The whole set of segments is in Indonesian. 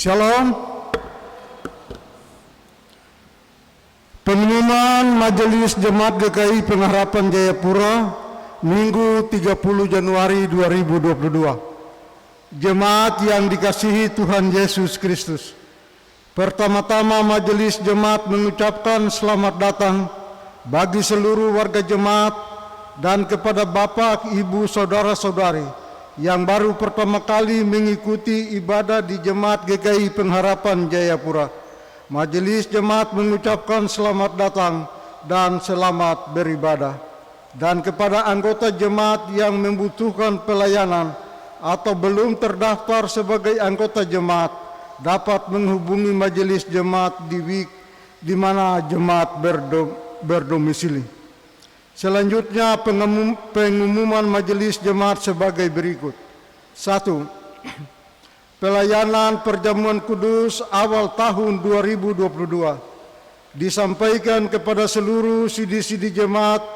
Shalom. Pengumuman Majelis Jemaat GKI Pengharapan Jayapura Minggu 30 Januari 2022. Jemaat yang dikasihi Tuhan Yesus Kristus. Pertama-tama Majelis Jemaat mengucapkan selamat datang bagi seluruh warga jemaat dan kepada Bapak, Ibu, Saudara-saudari yang baru pertama kali mengikuti ibadah di Jemaat GKI Pengharapan Jayapura. Majelis Jemaat mengucapkan selamat datang dan selamat beribadah. Dan kepada anggota jemaat yang membutuhkan pelayanan atau belum terdaftar sebagai anggota jemaat, dapat menghubungi Majelis Jemaat di week di mana jemaat berdomisili. Selanjutnya pengumuman Majelis Jemaat sebagai berikut. 1. Pelayanan Perjamuan Kudus awal tahun 2022. Disampaikan kepada seluruh sidi-sidi jemaat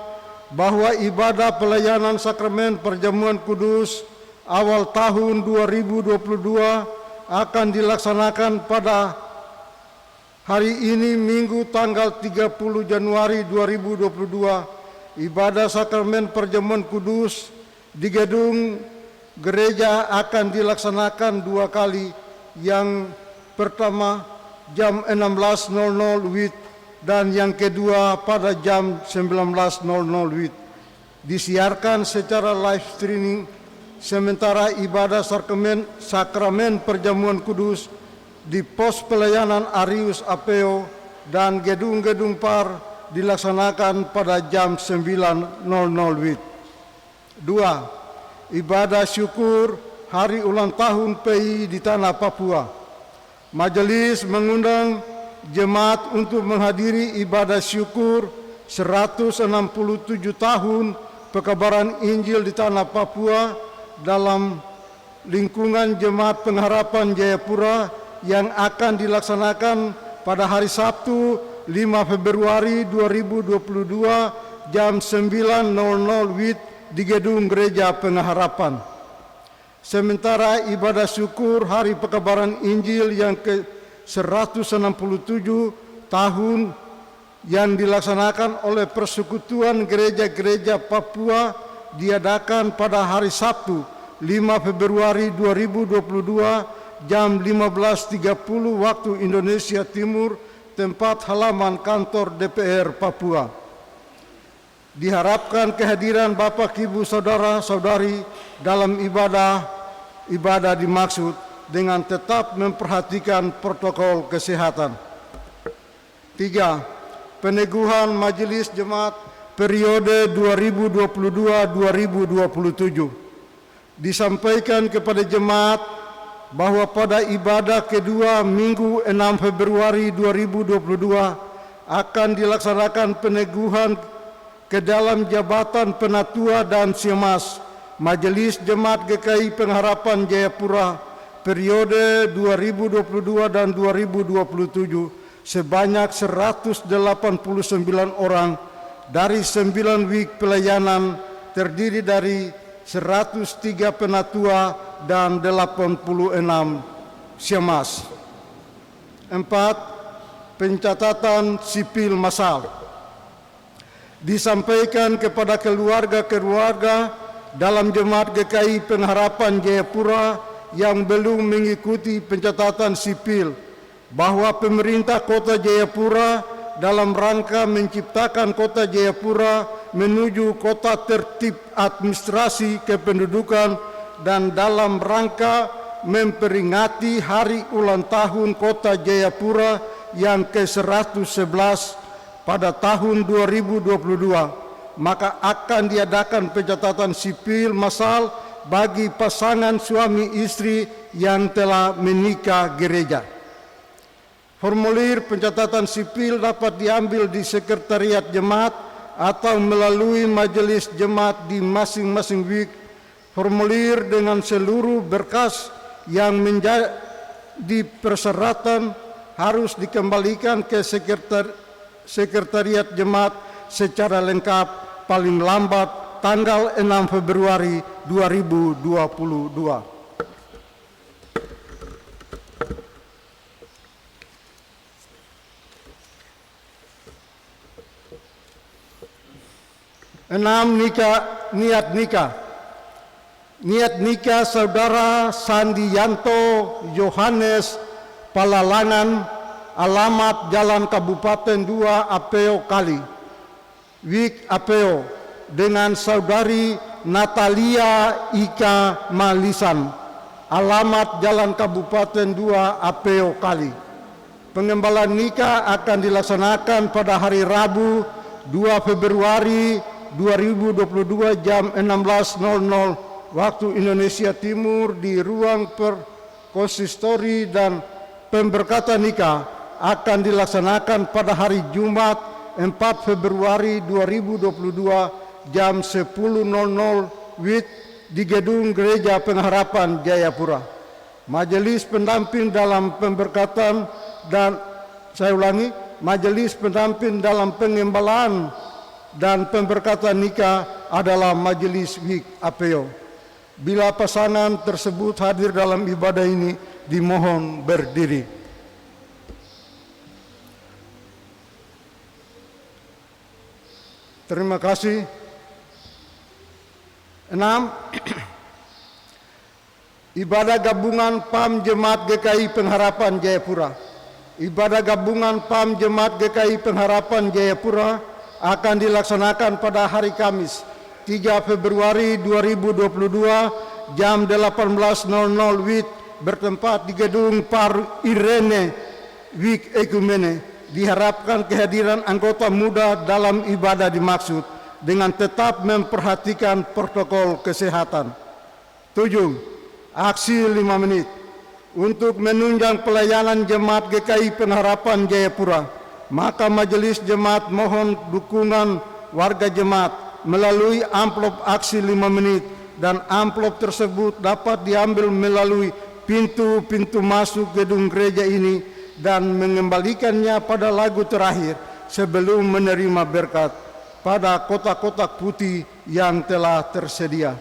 bahwa ibadah pelayanan sakramen Perjamuan Kudus awal tahun 2022 akan dilaksanakan pada hari ini Minggu tanggal 30 Januari 2022. Ibadah sakramen Perjamuan Kudus di gedung gereja akan dilaksanakan dua kali. Yang pertama jam 16.00 WIB dan yang kedua pada jam 19.00 WIB. Disiarkan secara live streaming, sementara ibadah sakramen Perjamuan Kudus di pos pelayanan Arius Apeo dan gedung-gedung PAR dilaksanakan pada jam 9.00 WIB. 2. Ibadah syukur hari ulang tahun PI di Tanah Papua. Majelis mengundang jemaat untuk menghadiri ibadah syukur 167 tahun pekabaran Injil di Tanah Papua dalam lingkungan Jemaat Pengharapan Jayapura yang akan dilaksanakan pada hari Sabtu 5 Februari 2022 jam 9.00 WIB di gedung Gereja Pengharapan. Sementara ibadah syukur hari pekabaran Injil yang ke-167 tahun yang dilaksanakan oleh Persekutuan Gereja-Gereja Papua diadakan pada hari Sabtu 5 Februari 2022 jam 15.30 waktu Indonesia Timur, tempat halaman kantor DPR Papua. Diharapkan kehadiran Bapak, Ibu, Saudara-saudari dalam ibadah dimaksud dengan tetap memperhatikan protokol kesehatan. 3. Peneguhan Majelis Jemaat periode 2022-2027. Disampaikan kepada jemaat bahwa pada ibadah kedua Minggu 6 Februari 2022 akan dilaksanakan peneguhan ke dalam jabatan penatua dan Syemas Majelis Jemaat GKI Pengharapan Jayapura periode 2022 dan 2027 sebanyak 189 orang dari 9 week pelayanan terdiri dari 103 penatua dan 86 Syemas. 4. Pencatatan sipil massal. Disampaikan kepada keluarga-keluarga dalam Jemaat GKI Pengharapan Jayapura yang belum mengikuti pencatatan sipil bahwa pemerintah Kota Jayapura dalam rangka menciptakan Kota Jayapura menuju kota tertib administrasi kependudukan dan dalam rangka memperingati hari ulang tahun Kota Jayapura yang ke-111 pada tahun 2022, maka akan diadakan pencatatan sipil massal bagi pasangan suami istri yang telah menikah gereja. Formulir pencatatan sipil dapat diambil di sekretariat jemaat atau melalui majelis jemaat di masing-masing week. Formulir dengan seluruh berkas yang menjadi persyaratan harus dikembalikan ke sekretariat jemaat secara lengkap paling lambat tanggal 6 Februari 2022. 6. Niat nikah. Niat nikah Saudara Sandiyanto Yohanes Palalangan, alamat Jalan Kabupaten 2 Apeo Kali, Wik Apeo, dengan Saudari Natalia Ika Malisan, alamat Jalan Kabupaten 2 Apeo Kali. Pengembalaan nikah akan dilaksanakan pada hari Rabu 2 Februari 2022 jam 16.00 waktu Indonesia Timur di ruang perkonsistori, dan pemberkatan nikah akan dilaksanakan pada hari Jumat 4 Februari 2022 jam 10.00 WIB di Gedung Gereja Pengharapan Jayapura. Majelis pendamping dalam pemberkatan dan majelis pendamping dalam pengembalaan dan pemberkatan nikah adalah Majelis WIK Apeo. Bila pasangan tersebut hadir dalam ibadah ini, dimohon berdiri. Terima kasih. 6. Ibadah gabungan PAM Jemaat GKI Pengharapan Jayapura. Ibadah gabungan PAM Jemaat GKI Pengharapan Jayapura akan dilaksanakan pada hari Kamis 3 Februari 2022 jam 18.00 WIB bertempat di Gedung Par Irene WIK Ekumene. Diharapkan kehadiran anggota muda dalam ibadah dimaksud dengan tetap memperhatikan protokol kesehatan. 7. Aksi 5 menit untuk menunjang pelayanan Jemaat GKI Pengharapan Jayapura. Maka Majelis Jemaat mohon dukungan warga jemaat melalui amplop aksi 5 menit, dan amplop tersebut dapat diambil melalui pintu-pintu masuk gedung gereja ini dan mengembalikannya pada lagu terakhir sebelum menerima berkat pada kotak-kotak putih yang telah tersedia.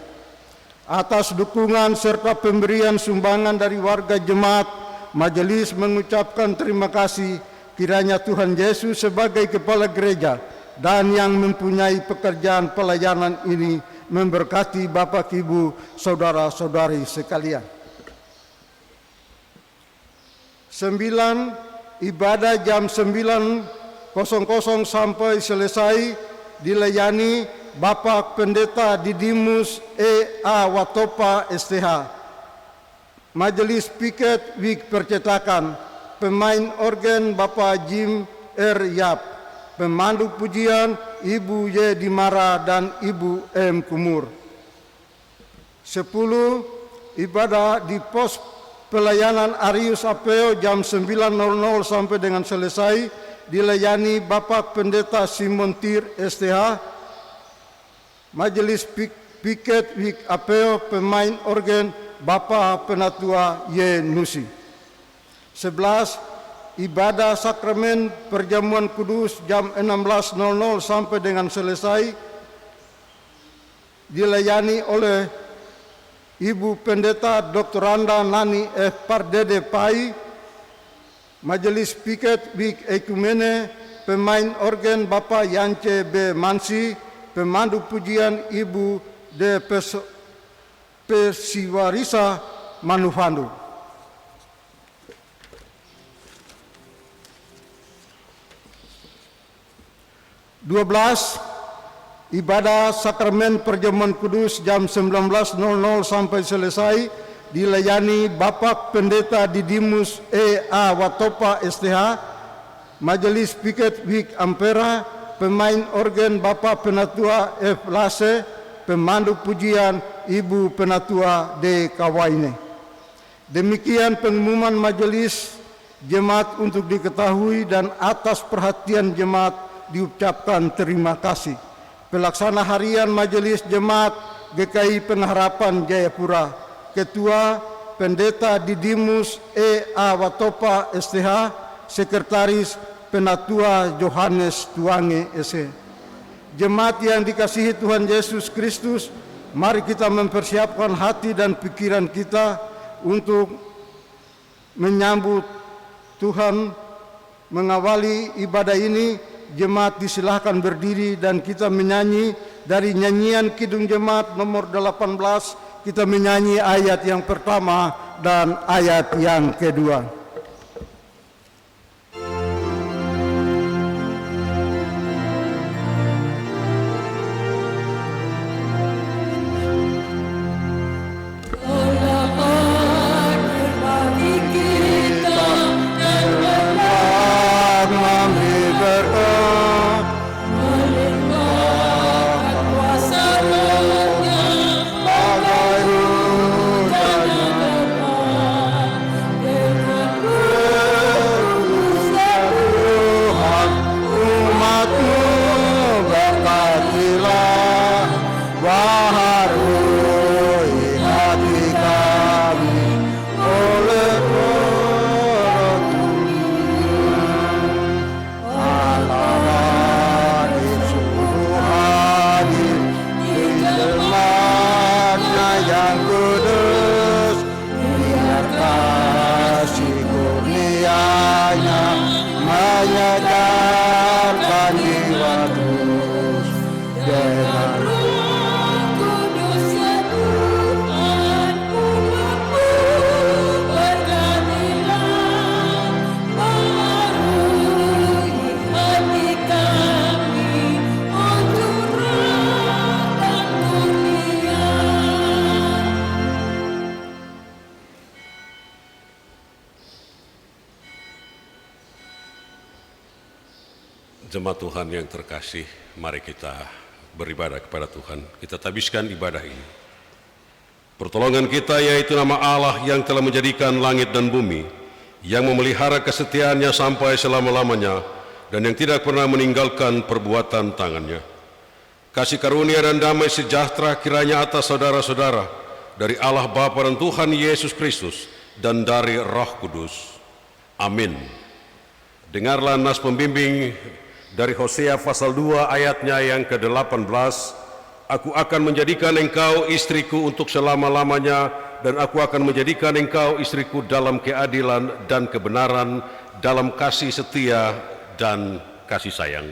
Atas dukungan serta pemberian sumbangan dari warga jemaat, majelis mengucapkan terima kasih. Kiranya Tuhan Yesus sebagai kepala gereja dan yang mempunyai pekerjaan pelayanan ini memberkati Bapak, Ibu, saudara-saudari sekalian. 9. Ibadah jam 9.00 sampai selesai dilayani Bapak Pendeta Didimus E.A. Watopa STH, Majelis Piket WIK Percetakan, pemain organ Bapak Jim R. Yap, pemandu pujian Ibu Y. Dimara dan Ibu M. Kumur. 10. Ibadah di pos pelayanan Arius Apeo jam 9.00 sampai dengan selesai dilayani Bapak Pendeta Simon Tir STH, Majelis Piket WIK Apeo, pemain organ Bapak Penatua Y. Nusi. 11. Ibadah sakramen perjamuan kudus jam 16.00 sampai dengan selesai dilayani oleh Ibu Pendeta Dr. Randa Nani F. Pardede Pai, Majelis Piket WIK Ekumene, pemain organ Bapak Yance B. Mansi, pemandu pujian Ibu De Persiwarisa Manufandu. 12. Ibadah sakramen perjamuan kudus jam 19.00 sampai selesai dilayani Bapak Pendeta Didimus E.A. Watopa STH, Majelis Piket WIK Ampera, pemain organ Bapak Penatua F. Lase, pemandu pujian Ibu Penatua D. Kawaine. Demikian pengumuman majelis jemaat untuk diketahui, dan atas perhatian jemaat diucapkan terima kasih. Pelaksana harian Majelis Jemaat GKI Pengharapan Jayapura, Ketua Pendeta Didimus E.A. Watopa STH, Sekretaris Penatua Johannes Tuange SE. Jemaat yang dikasihi Tuhan Yesus Kristus, mari kita mempersiapkan hati dan pikiran kita untuk menyambut Tuhan. Mengawali ibadah ini, jemaat disilahkan berdiri dan kita menyanyi dari nyanyian Kidung Jemaat nomor 18, kita menyanyi ayat yang pertama dan ayat yang kedua. Jemaat Tuhan yang terkasih, mari kita beribadah kepada Tuhan. Kita tabiskan ibadah ini. Pertolongan kita yaitu nama Allah yang telah menjadikan langit dan bumi, yang memelihara kesetiaannya sampai selama-lamanya, dan yang tidak pernah meninggalkan perbuatan tangannya. Kasih karunia dan damai sejahtera kiranya atas saudara-saudara dari Allah Bapa dan Tuhan Yesus Kristus dan dari Roh Kudus. Amin. Dengarlah nas pembimbing dari Hosea pasal 2 ayatnya yang ke-18. Aku akan menjadikan engkau istriku untuk selama-lamanya, dan aku akan menjadikan engkau istriku dalam keadilan dan kebenaran, dalam kasih setia dan kasih sayang.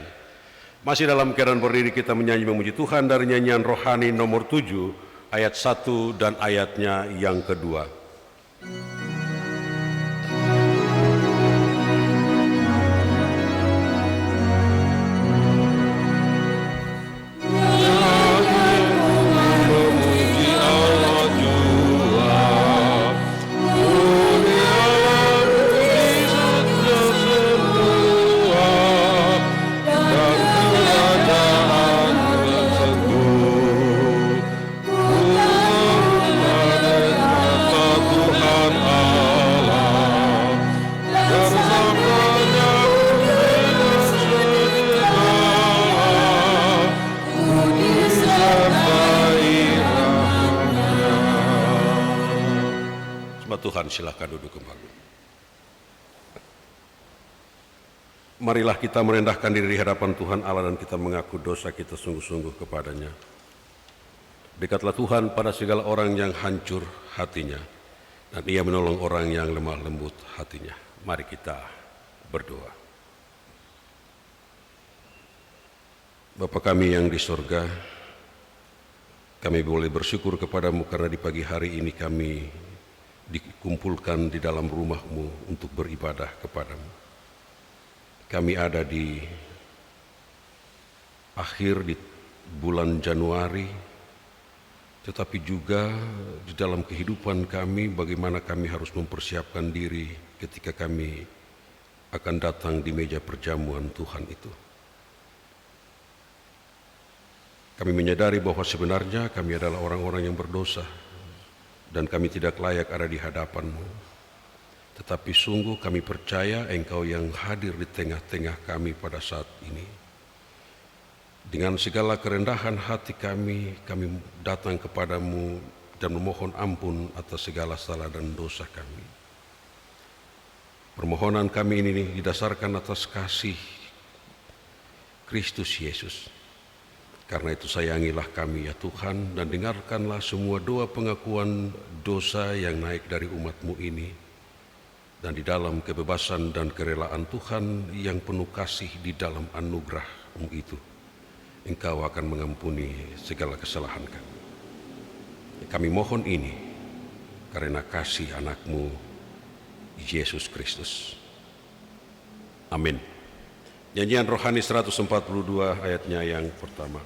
Masih dalam keadaan berdiri kita menyanyi memuji Tuhan dari nyanyian rohani nomor 7 ayat 1 dan ayatnya yang kedua. Tuhan, silakan duduk kembali. Marilah kita merendahkan diri di hadapan Tuhan Allah dan kita mengaku dosa kita sungguh-sungguh kepadanya. Dekatlah Tuhan pada segala orang yang hancur hatinya, dan Ia menolong orang yang lemah lembut hatinya. Mari kita berdoa. Bapa kami yang di sorga, kami boleh bersyukur kepadamu karena di pagi hari ini kami dikumpulkan di dalam rumah-Mu untuk beribadah kepadamu. Kami ada di akhir di bulan Januari, tetapi juga di dalam kehidupan kami bagaimana kami harus mempersiapkan diri ketika kami akan datang di meja perjamuan Tuhan itu. Kami menyadari bahwa sebenarnya kami adalah orang-orang yang berdosa, dan kami tidak layak ada di hadapan-Mu. Tetapi sungguh kami percaya Engkau yang hadir di tengah-tengah kami pada saat ini. Dengan segala kerendahan hati kami datang kepadamu dan memohon ampun atas segala salah dan dosa kami. Permohonan kami ini didasarkan atas kasih Kristus Yesus. Karena itu sayangilah kami ya Tuhan, dan dengarkanlah semua doa pengakuan dosa yang naik dari umat-Mu ini. Dan di dalam kebebasan dan kerelaan Tuhan yang penuh kasih di dalam anugerah-Mu itu, Engkau akan mengampuni segala kesalahan kami. Kami mohon ini karena kasih anak-Mu Yesus Kristus. Amin. Nyanyian rohani 142 ayatnya yang pertama.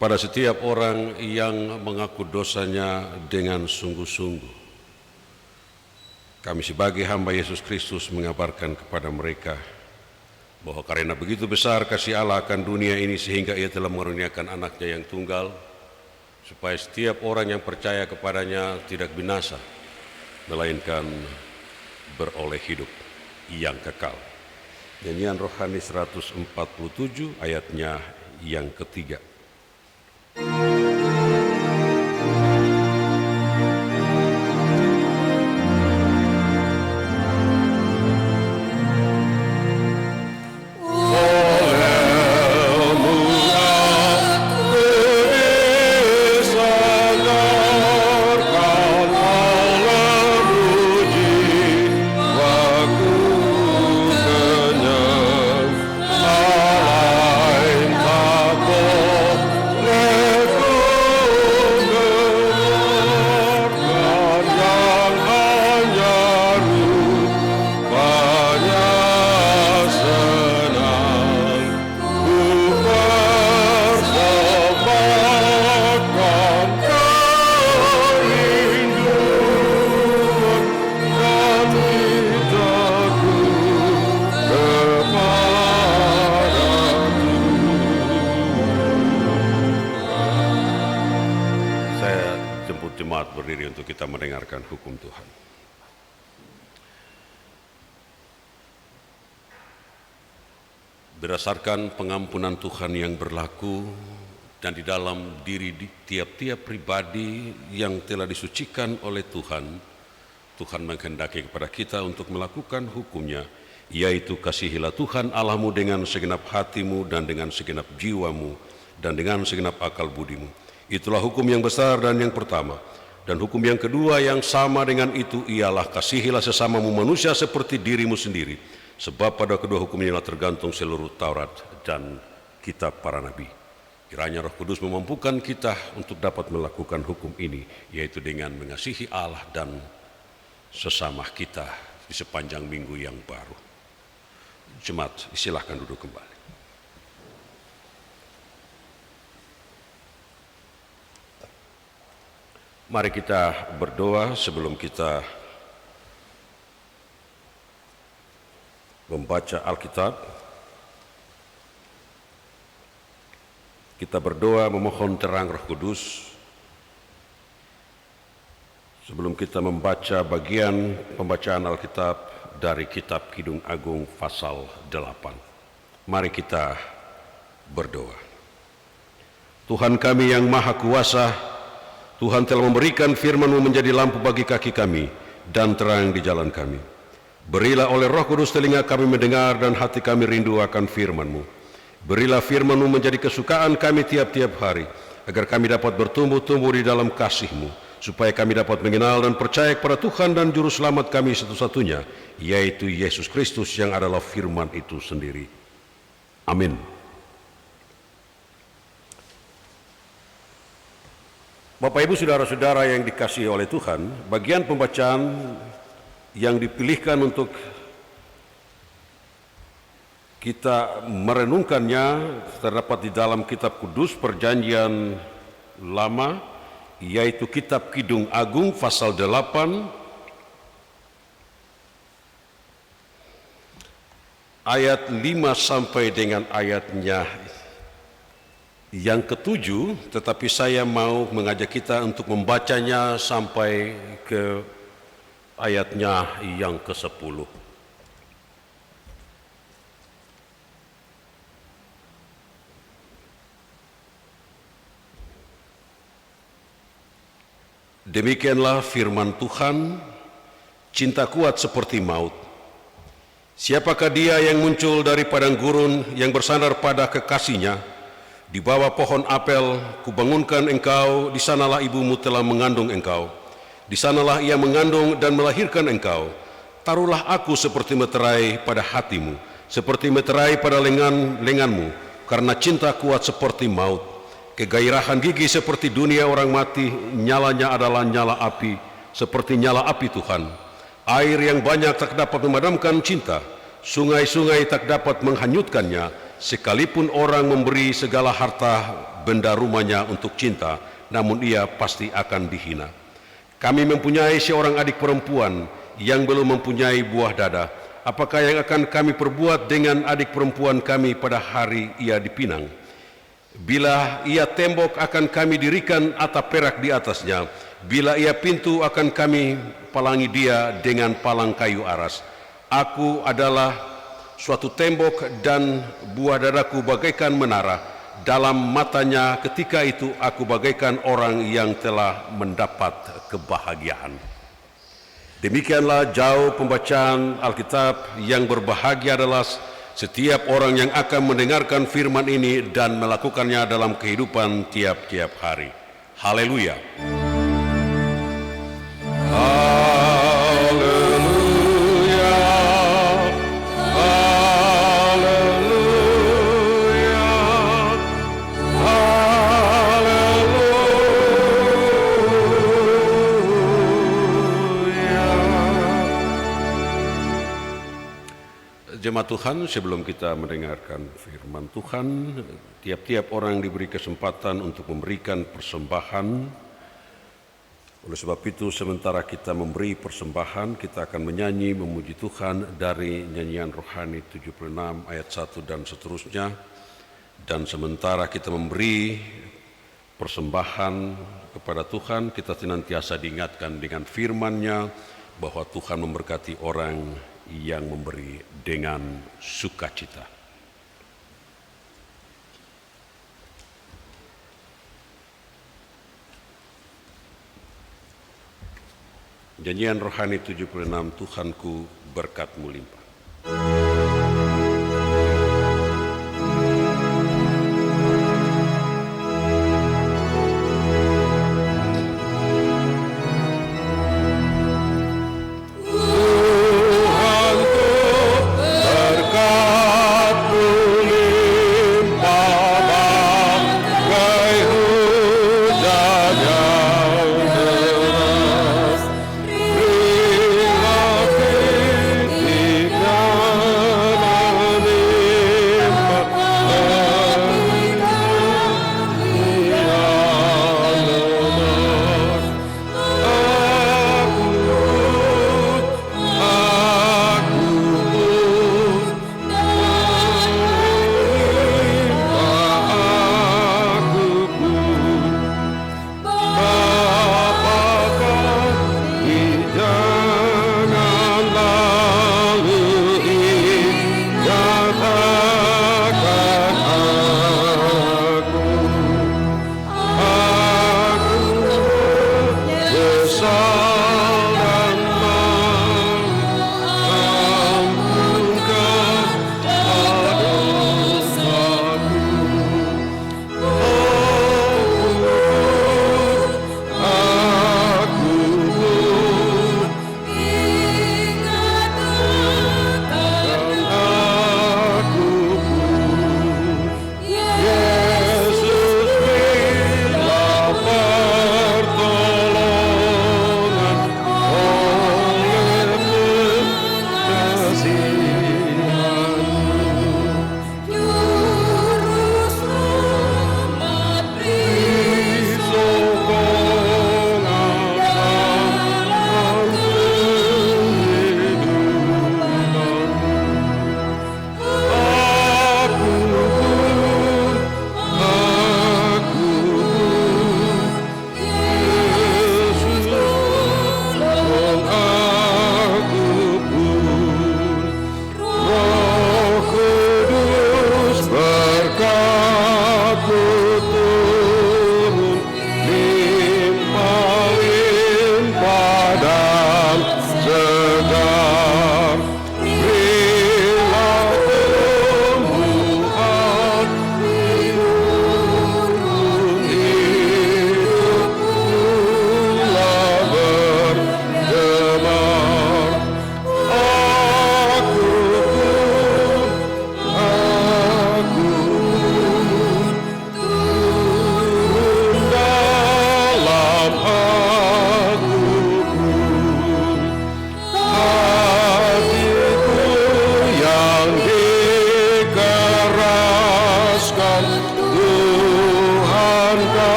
Kepada setiap orang yang mengaku dosanya dengan sungguh-sungguh, kami sebagai hamba Yesus Kristus mengabarkan kepada mereka bahwa karena begitu besar kasih Allah akan dunia ini sehingga Ia telah mengaruniakan anaknya yang tunggal, supaya setiap orang yang percaya kepadanya tidak binasa, melainkan beroleh hidup yang kekal. Nyanyian rohani 147 ayatnya yang ketiga. Jemaat berdiri untuk kita mendengarkan hukum Tuhan. Berdasarkan pengampunan Tuhan yang berlaku dan di dalam diri tiap-tiap pribadi yang telah disucikan oleh Tuhan, Tuhan menghendaki kepada kita untuk melakukan hukumnya, yaitu kasihilah Tuhan Allahmu dengan segenap hatimu dan dengan segenap jiwamu dan dengan segenap akal budimu. Itulah hukum yang besar dan yang pertama. Dan hukum yang kedua yang sama dengan itu ialah kasihilah sesamamu manusia seperti dirimu sendiri. Sebab pada kedua hukum inilah tergantung seluruh Taurat dan kitab para nabi. Kiranya Roh Kudus memampukan kita untuk dapat melakukan hukum ini, yaitu dengan mengasihi Allah dan sesama kita di sepanjang minggu yang baru. Jemaat, silakan duduk kembali. Mari kita berdoa sebelum kita membaca Alkitab. Kita berdoa memohon terang Roh Kudus sebelum kita membaca bagian pembacaan Alkitab dari Kitab Kidung Agung pasal 8. Mari kita berdoa. Tuhan kami yang Maha Kuasa, Tuhan telah memberikan firman-Mu menjadi lampu bagi kaki kami dan terang di jalan kami. Berilah oleh Roh Kudus telinga kami mendengar dan hati kami rindu akan firman-Mu. Berilah firman-Mu menjadi kesukaan kami tiap-tiap hari, agar kami dapat bertumbuh-tumbuh di dalam kasih-Mu, supaya kami dapat mengenal dan percaya kepada Tuhan dan Juru Selamat kami satu-satunya, yaitu Yesus Kristus yang adalah firman itu sendiri. Amin. Bapak Ibu Saudara-saudara yang dikasihi oleh Tuhan, bagian pembacaan yang dipilihkan untuk kita merenungkannya terdapat di dalam Kitab Kudus Perjanjian Lama, yaitu Kitab Kidung Agung pasal 8 ayat 5 sampai dengan ayatnya yang ke-7, tetapi saya mau mengajak kita untuk membacanya sampai ke ayatnya yang ke-10. Demikianlah firman Tuhan, cinta kuat seperti maut. Siapakah dia yang muncul dari padang gurun yang bersandar pada kekasihnya? Di bawah pohon apel kubangunkan engkau, di sanalah ibumu telah mengandung engkau. Di sanalah ia mengandung dan melahirkan engkau. Taruhlah aku seperti meterai pada hatimu, seperti meterai pada lenganmu, karena cinta kuat seperti maut. Kegairahan gigi seperti dunia orang mati, nyalanya adalah nyala api, seperti nyala api Tuhan. Air yang banyak tak dapat memadamkan cinta, sungai-sungai tak dapat menghanyutkannya, sekalipun orang memberi segala harta benda rumahnya untuk cinta, namun ia pasti akan dihina. Kami mempunyai seorang adik perempuan yang belum mempunyai buah dada. Apakah yang akan kami perbuat dengan adik perempuan kami pada hari ia dipinang? Bila ia tembok akan kami dirikan atap perak di atasnya. Bila ia pintu akan kami palangi dia dengan palang kayu aras. Aku adalah suatu tembok dan buah dadaku bagaikan menara. Dalam matanya ketika itu aku bagaikan orang yang telah mendapat kebahagiaan. Demikianlah jauh pembacaan Alkitab. Yang berbahagia adalah setiap orang yang akan mendengarkan firman ini dan melakukannya dalam kehidupan tiap-tiap hari. Haleluya. Haleluya. Haleluya. Jemaat Tuhan, sebelum kita mendengarkan firman Tuhan, tiap-tiap orang diberi kesempatan untuk memberikan persembahan. Oleh sebab itu, sementara kita memberi persembahan, kita akan menyanyi memuji Tuhan dari nyanyian rohani 76 ayat 1 dan seterusnya. Dan sementara kita memberi persembahan kepada Tuhan, kita senantiasa diingatkan dengan firman-Nya bahwa Tuhan memberkati orang yang memberi dengan sukacita. Nyanyian rohani 76, Tuhanku berkat-Mu limpah.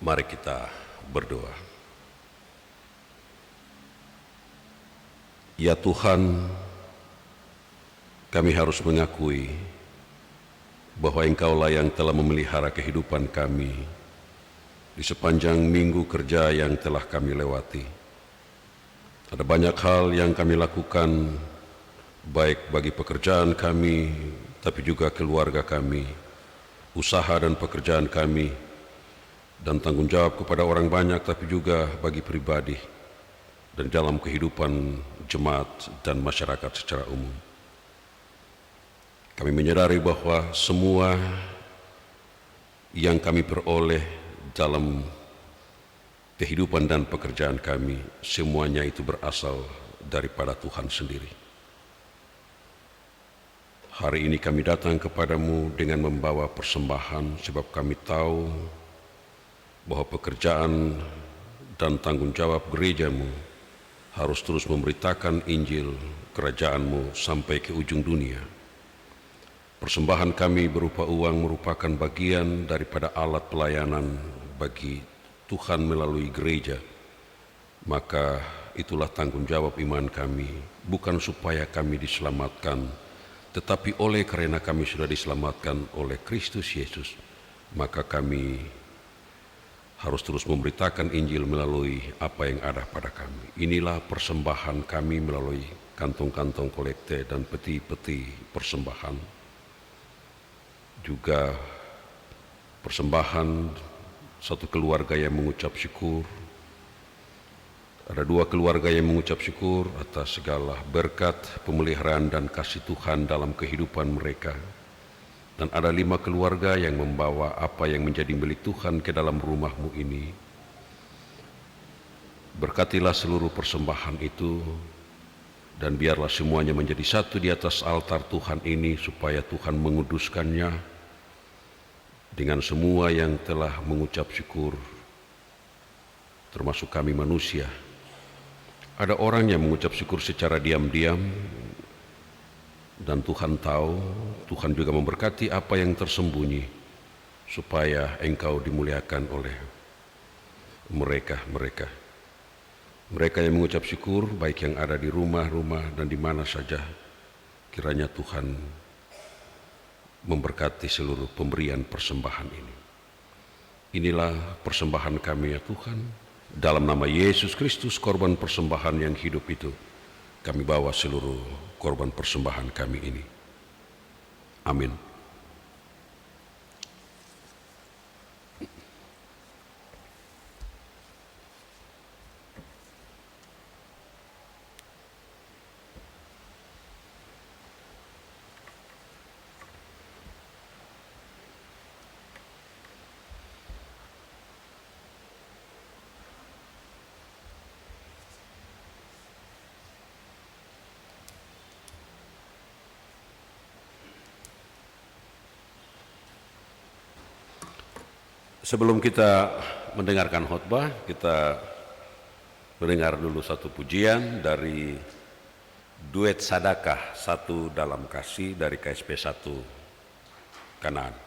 Mari kita berdoa. Ya Tuhan, kami harus mengakui bahwa Engkaulah yang telah memelihara kehidupan kami di sepanjang minggu kerja yang telah kami lewati. Ada banyak hal yang kami lakukan, baik bagi pekerjaan kami, tapi juga keluarga kami, usaha dan pekerjaan kami, dan tanggung jawab kepada orang banyak, tapi juga bagi pribadi dan dalam kehidupan jemaat dan masyarakat secara umum. Kami menyadari bahwa semua yang kami peroleh dalam kehidupan dan pekerjaan kami, semuanya itu berasal daripada Tuhan sendiri. Hari ini kami datang kepadamu dengan membawa persembahan, sebab kami tahu bahwa pekerjaan dan tanggung jawab gerejamu harus terus memberitakan Injil kerajaanmu sampai ke ujung dunia. Persembahan kami berupa uang merupakan bagian daripada alat pelayanan bagi Tuhan melalui gereja. Maka itulah tanggung jawab iman kami, bukan supaya kami diselamatkan, tetapi oleh karena kami sudah diselamatkan oleh Kristus Yesus, maka kami harus terus memberitakan Injil melalui apa yang ada pada kami. Inilah persembahan kami melalui kantong-kantong kolekte dan peti-peti persembahan. Juga persembahan satu keluarga yang mengucap syukur. Ada 2 keluarga yang mengucap syukur atas segala berkat, pemeliharaan dan kasih Tuhan dalam kehidupan mereka. Dan ada 5 keluarga yang membawa apa yang menjadi milik Tuhan ke dalam rumahmu ini. Berkatilah seluruh persembahan itu, dan biarlah semuanya menjadi satu di atas altar Tuhan ini, supaya Tuhan menguduskannya dengan semua yang telah mengucap syukur, termasuk kami manusia. Ada orang yang mengucap syukur secara diam-diam, dan Tuhan tahu, Tuhan juga memberkati apa yang tersembunyi, supaya Engkau dimuliakan oleh mereka yang mengucap syukur, baik yang ada di rumah-rumah dan di mana saja. Kiranya Tuhan memberkati seluruh pemberian persembahan ini. Inilah persembahan kami ya Tuhan, Dalam nama Yesus Kristus, korban persembahan yang hidup itu, kami bawa seluruh korban persembahan kami ini. Amin. Sebelum kita mendengarkan khotbah, kita mendengar dulu satu pujian dari duet Sadakah Satu Dalam Kasih dari KSP 1 Kanaan.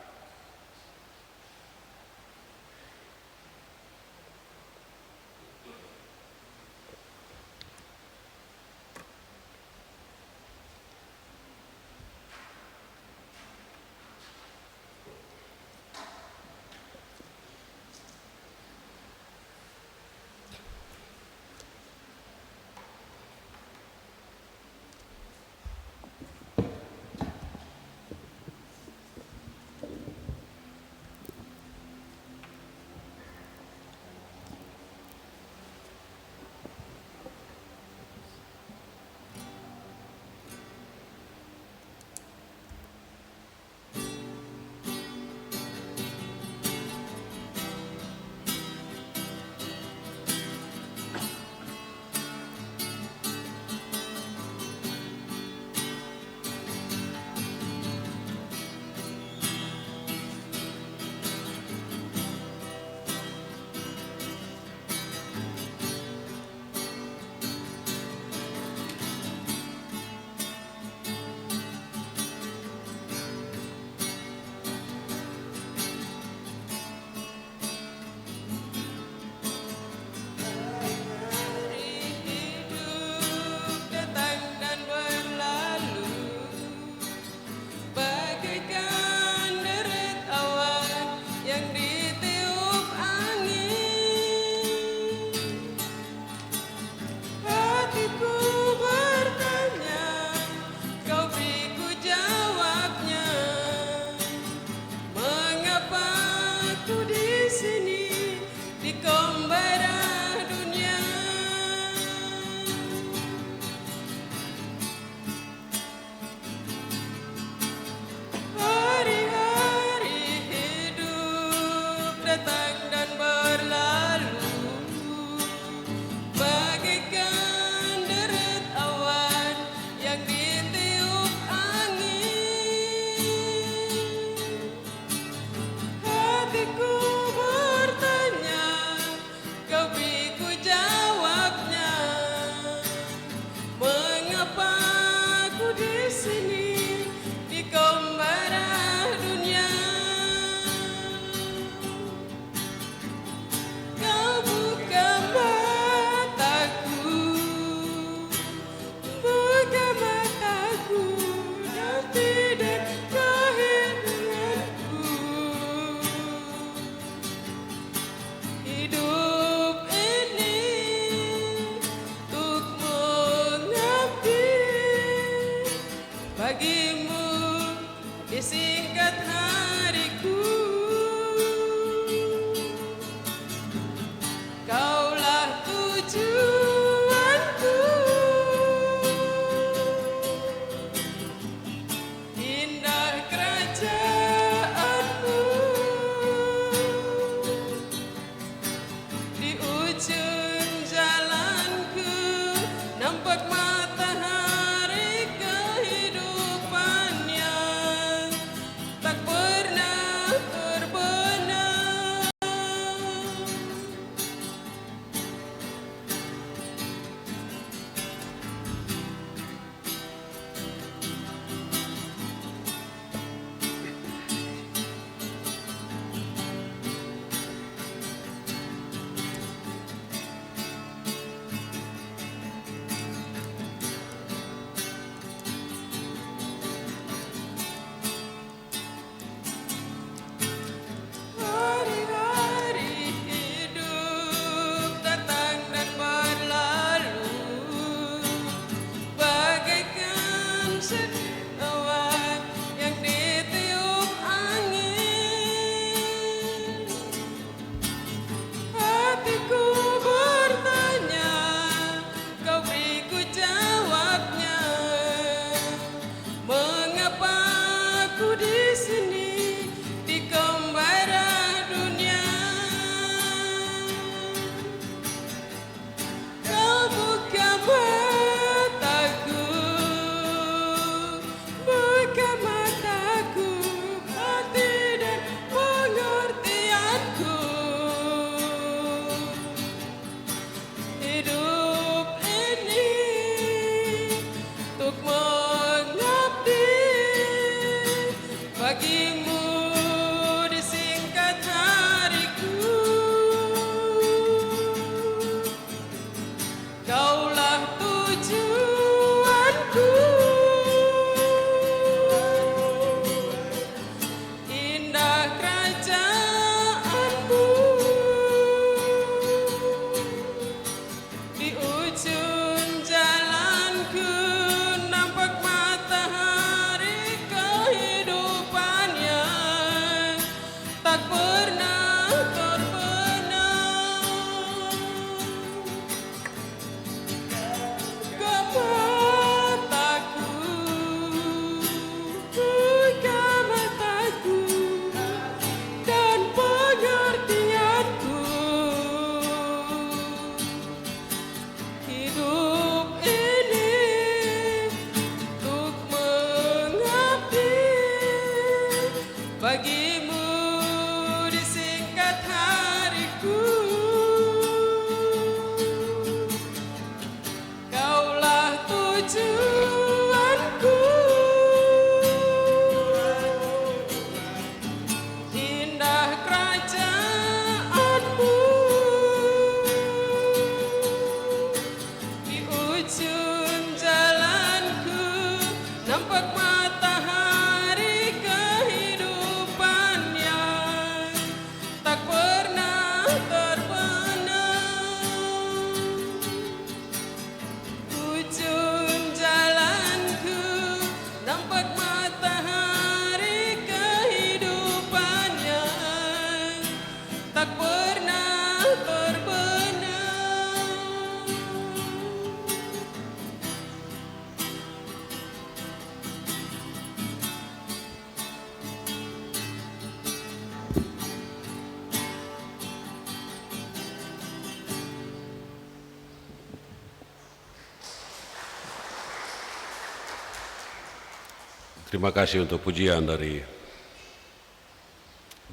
Terima kasih untuk pujian dari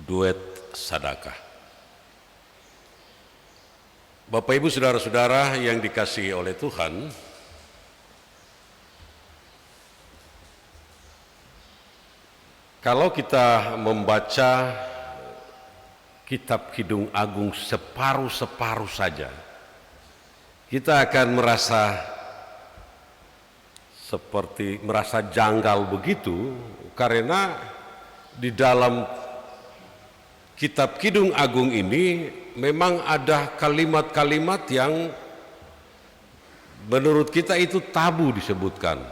duet Sadakah. Bapak Ibu Saudara-saudara yang dikasihi oleh Tuhan, kalau kita membaca kitab Kidung Agung separuh-separuh saja, kita akan merasa janggal begitu, karena di dalam kitab Kidung Agung ini memang ada kalimat-kalimat yang menurut kita itu tabu disebutkan.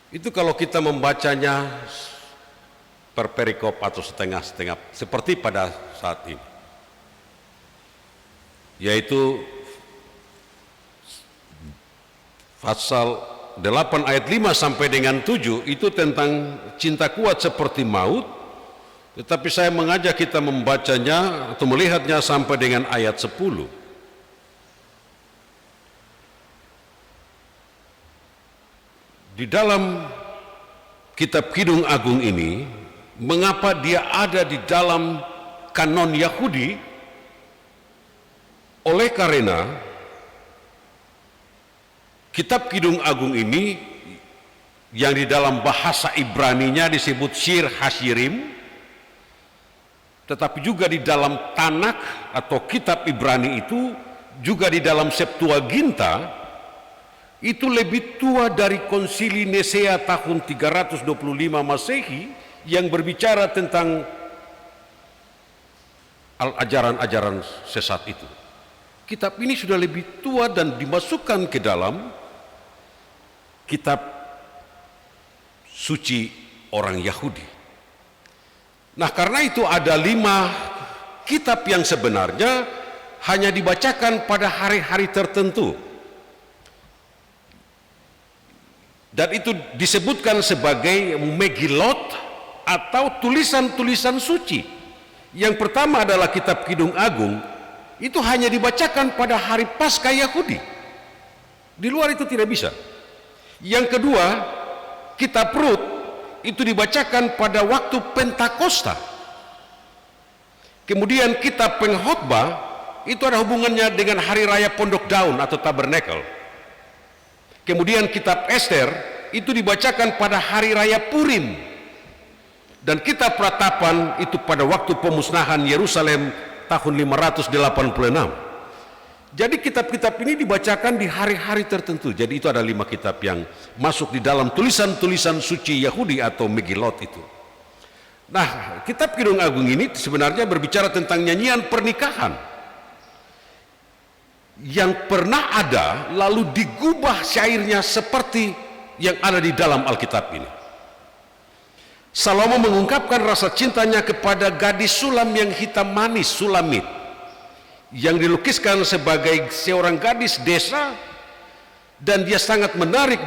Itu kalau kita membacanya per perikop atau setengah-setengah seperti pada saat ini, yaitu pasal 8 ayat 5 sampai dengan 7 itu tentang cinta kuat seperti maut, tetapi saya mengajak kita membacanya atau melihatnya sampai dengan ayat 10. Di dalam kitab Kidung Agung ini, mengapa dia ada di dalam kanon Yahudi? Oleh karena kitab Kidung Agung ini yang di dalam bahasa Ibraninya disebut Shir Hashirim, tetapi juga di dalam Tanakh atau kitab Ibrani itu, juga di dalam Septuaginta, itu lebih tua dari Konsili Nisea tahun 325 Masehi yang berbicara tentang ajaran-ajaran sesat itu. Kitab ini sudah lebih tua dan dimasukkan ke dalam kitab suci orang Yahudi. Nah, karena itu ada 5 kitab yang sebenarnya hanya dibacakan pada hari-hari tertentu. Dan itu disebutkan sebagai Megillot atau tulisan-tulisan suci. Yang pertama adalah kitab Kidung Agung, itu hanya dibacakan pada hari Paskah Yahudi. Di luar itu tidak bisa. Yang kedua, kitab Rut itu dibacakan pada waktu Pentakosta. Kemudian kitab Pengkhotbah itu ada hubungannya dengan hari raya Pondok Daun atau Tabernakel. Kemudian kitab Ester itu dibacakan pada hari raya Purim. Dan kitab Ratapan itu pada waktu pemusnahan Yerusalem tahun 586. Jadi kitab-kitab ini dibacakan di hari-hari tertentu. Jadi itu ada 5 kitab yang masuk di dalam tulisan-tulisan suci Yahudi atau Megillot itu. Nah, kitab Kidung Agung ini sebenarnya berbicara tentang nyanyian pernikahan yang pernah ada lalu digubah syairnya seperti yang ada di dalam Alkitab ini. Salomo mengungkapkan rasa cintanya kepada gadis sulam yang hitam manis, Sulamit, yang dilukiskan sebagai seorang gadis desa, dan dia sangat menarik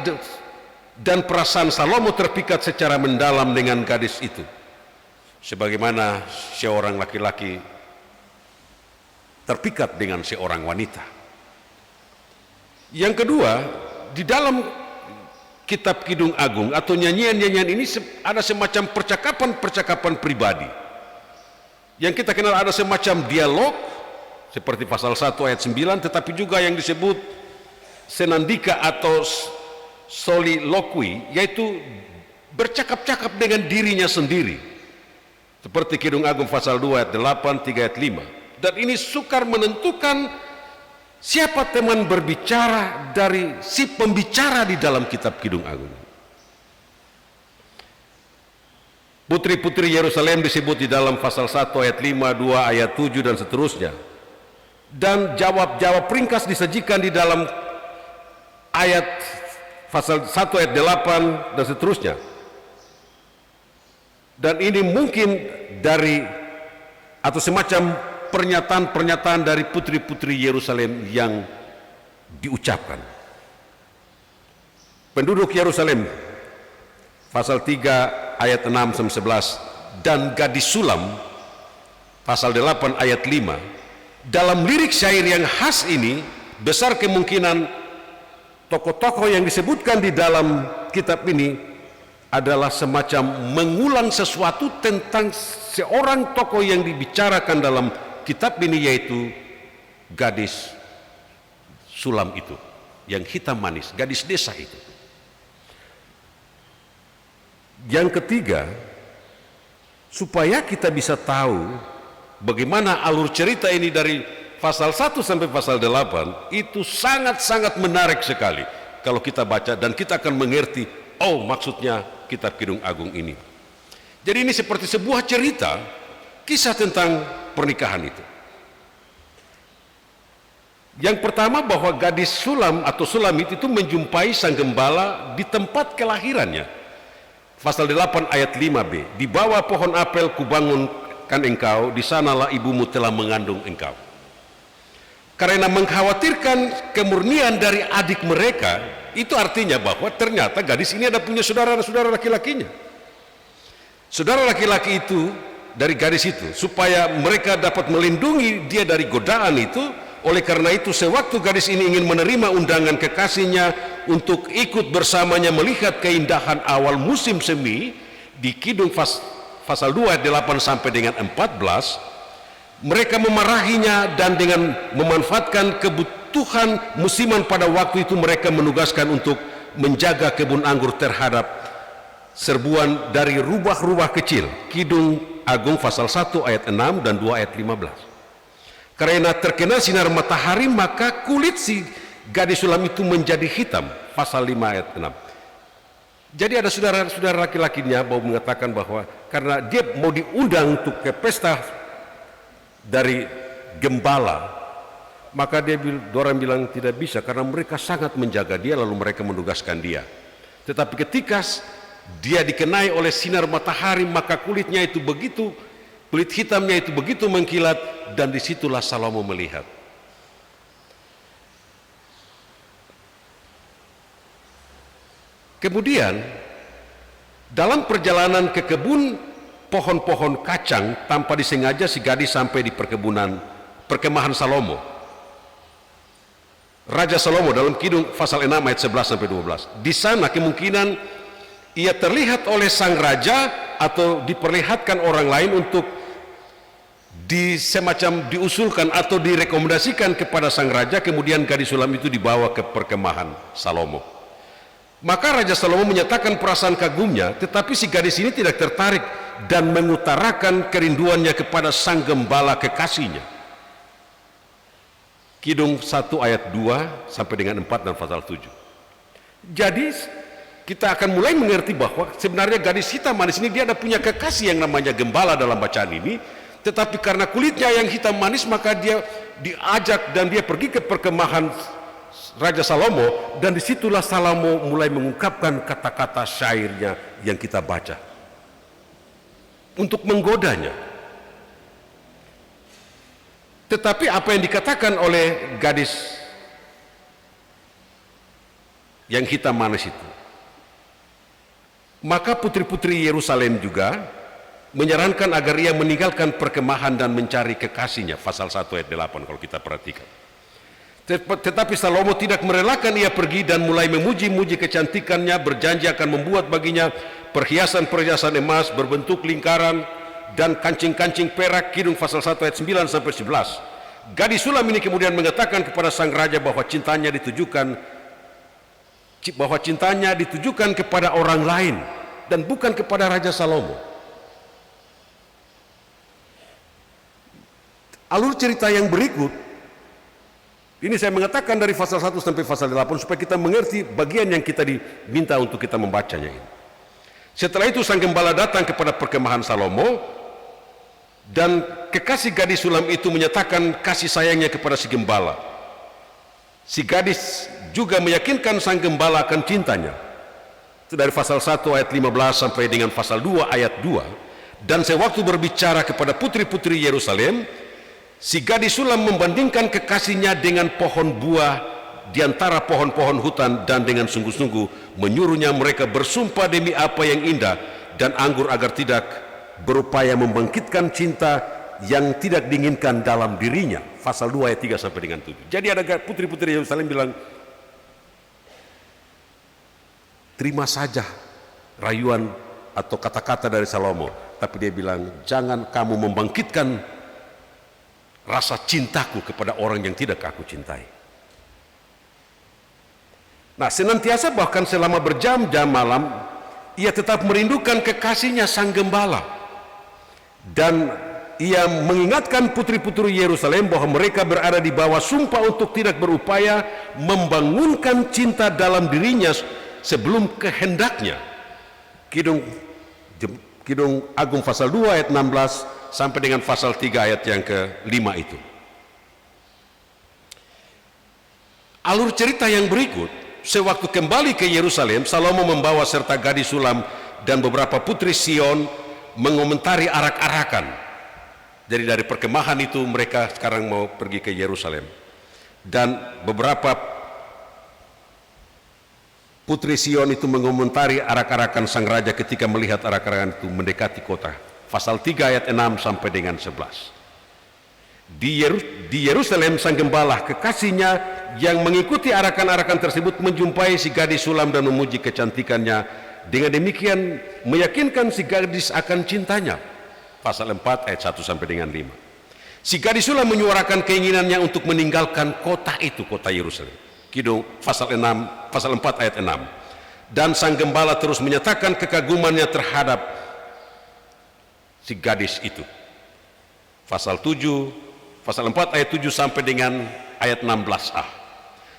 dan perasaan Salomo terpikat secara mendalam dengan gadis itu, sebagaimana seorang laki-laki terpikat dengan seorang wanita. Yang kedua, di dalam kitab Kidung Agung atau nyanyian-nyanyian ini ada semacam percakapan-percakapan pribadi. Yang kita kenal ada semacam dialog seperti pasal 1 ayat 9, tetapi juga yang disebut senandika atau soliloquy, yaitu bercakap-cakap dengan dirinya sendiri. Seperti Kidung Agung pasal 2 ayat 8, 3 ayat 5. Dan ini sukar menentukan siapa teman berbicara dari si pembicara di dalam kitab Kidung Agung. Putri-putri Yerusalem disebut di dalam pasal 1 ayat 5, 2 ayat 7 dan seterusnya. Dan jawab-jawab ringkas disajikan di dalam ayat pasal 1 ayat 8 dan seterusnya. Dan ini mungkin dari atau semacam pernyataan-pernyataan dari putri-putri Yerusalem yang diucapkan. Penduduk Yerusalem pasal 3 ayat 6 sampai 11 dan gadis sulam pasal 8 ayat 5. Dalam lirik syair yang khas ini besar kemungkinan tokoh-tokoh yang disebutkan di dalam kitab ini adalah semacam mengulang sesuatu tentang seorang tokoh yang dibicarakan dalam kitab ini, yaitu gadis sulam itu, yang hitam manis, gadis desa itu. Yang ketiga, supaya kita bisa tahu bagaimana alur cerita ini dari pasal 1 sampai pasal 8, itu sangat-sangat menarik sekali kalau kita baca, dan kita akan mengerti, oh maksudnya kitab Kidung Agung ini. Jadi ini seperti sebuah cerita, kisah tentang pernikahan itu. Yang pertama, bahwa gadis sulam atau sulamit itu menjumpai sang gembala di tempat kelahirannya. Pasal 8 ayat 5b, di bawah pohon apel kubangunkan engkau, di sanalah ibumu telah mengandung engkau. Karena mengkhawatirkan kemurnian dari adik mereka, itu artinya bahwa ternyata gadis ini ada punya saudara-saudara laki-lakinya. Saudara laki-laki itu dari gadis itu, supaya mereka dapat melindungi dia dari godaan itu. Oleh karena itu, sewaktu gadis ini ingin menerima undangan kekasihnya untuk ikut bersamanya melihat keindahan awal musim semi di Kidung pasal 2 ayat 8 sampai dengan 14, mereka memarahinya, dan dengan memanfaatkan kebutuhan musiman pada waktu itu, mereka menugaskan untuk menjaga kebun anggur terhadap serbuan dari rubah-rubah kecil. Kidung Agung pasal 1 ayat 6 dan 2 ayat 15. Karena terkena sinar matahari, maka kulit si gadis sulam itu menjadi hitam. Pasal 5 ayat 6. Jadi ada saudara-saudara laki-lakinya mau mengatakan bahwa karena dia mau diundang untuk ke pesta dari gembala, maka orang bilang tidak bisa karena mereka sangat menjaga dia, lalu mereka menugaskan dia. Tetapi ketika dia dikenai oleh sinar matahari, maka kulit hitamnya itu begitu mengkilat, dan disitulah Salomo melihat. Kemudian dalam perjalanan ke kebun pohon-pohon kacang, tanpa disengaja si gadis sampai di perkemahan Salomo, Raja Salomo, dalam Kidung pasal 6 ayat 11 sampai 12. Di sana kemungkinan ia terlihat oleh sang raja atau diperlihatkan orang lain untuk diusulkan atau direkomendasikan kepada sang raja. Kemudian gadis sulam itu dibawa ke perkemahan Salomo. Maka Raja Salomo menyatakan perasaan kagumnya, tetapi si gadis ini tidak tertarik dan mengutarakan kerinduannya kepada sang gembala kekasihnya. Kidung 1 ayat 2 sampai dengan 4 dan pasal 7. Jadi kita akan mulai mengerti bahwa sebenarnya gadis hitam manis ini dia ada punya kekasih yang namanya gembala dalam bacaan ini, tetapi karena kulitnya yang hitam manis, maka dia diajak dan dia pergi ke perkemahan Raja Salomo, dan disitulah Salomo mulai mengungkapkan kata-kata syairnya yang kita baca untuk menggodanya. Tetapi apa yang dikatakan oleh gadis yang hitam manis itu, maka putri-putri Yerusalem juga menyarankan agar ia meninggalkan perkemahan dan mencari kekasihnya. Pasal 1 ayat 8 kalau kita perhatikan. Tetapi Salomo tidak merelakan ia pergi dan mulai memuji-muji kecantikannya, berjanji akan membuat baginya perhiasan-perhiasan emas berbentuk lingkaran dan kancing-kancing perak. Kidung pasal 1 ayat 9 sampai 11. Gadis sulam ini kemudian mengatakan kepada sang raja bahwa cintanya ditujukan kepada orang lain dan bukan kepada Raja Salomo. Alur cerita yang berikut ini saya mengatakan dari pasal 1 sampai pasal 8 supaya kita mengerti bagian yang kita diminta untuk kita membacanya ini. Setelah itu sang gembala datang kepada perkemahan Salomo, dan kekasih gadis sulam itu menyatakan kasih sayangnya kepada si gembala. Si gadis juga meyakinkan sang gembala akan cintanya. Itu dari pasal 1 ayat 15 sampai dengan pasal 2 ayat 2. Dan sewaktu berbicara kepada putri-putri Yerusalem, si gadis sulam membandingkan kekasihnya dengan pohon buah di antara pohon-pohon hutan, dan dengan sungguh-sungguh menyuruhnya mereka bersumpah demi apa yang indah dan anggur agar tidak berupaya membangkitkan cinta yang tidak diinginkan dalam dirinya. Pasal 2 ayat 3 sampai dengan 7. Jadi ada putri-putri Yerusalem bilang, terima saja rayuan atau kata-kata dari Salomo, tapi dia bilang, jangan kamu membangkitkan rasa cintaku kepada orang yang tidak aku cintai. Nah, senantiasa bahkan selama berjam-jam malam, ia tetap merindukan kekasihnya Sang Gembala. Dan ia mengingatkan putri-putri Yerusalem bahwa mereka berada di bawah sumpah untuk tidak berupaya membangunkan cinta dalam dirinya sebelum kehendaknya. Kidung Agung pasal 2 ayat 16 sampai dengan pasal 3 ayat yang ke-5 itu. Alur cerita yang berikut, sewaktu kembali ke Yerusalem, Salomo membawa serta gadis sulam dan beberapa putri Sion mengomentari arak-arakan. Jadi dari perkemahan itu mereka sekarang mau pergi ke Yerusalem. Dan beberapa putri Sion itu mengomentari arak-arakan sang raja ketika melihat arak-arakan itu mendekati kota. Pasal 3 ayat 6 sampai dengan 11. Di Yerusalem sang gembala kekasihnya yang mengikuti arakan-arakan tersebut menjumpai si gadis sulam dan memuji kecantikannya. Dengan demikian meyakinkan si gadis akan cintanya. Pasal 4 ayat 1 sampai dengan 5. Si gadis sulam menyuarakan keinginannya untuk meninggalkan kota itu, kota Yerusalem. Kidung pasal 4 ayat 6. Dan sang gembala terus menyatakan kekagumannya terhadap si gadis itu. Pasal 4 ayat 7 sampai dengan ayat 16a.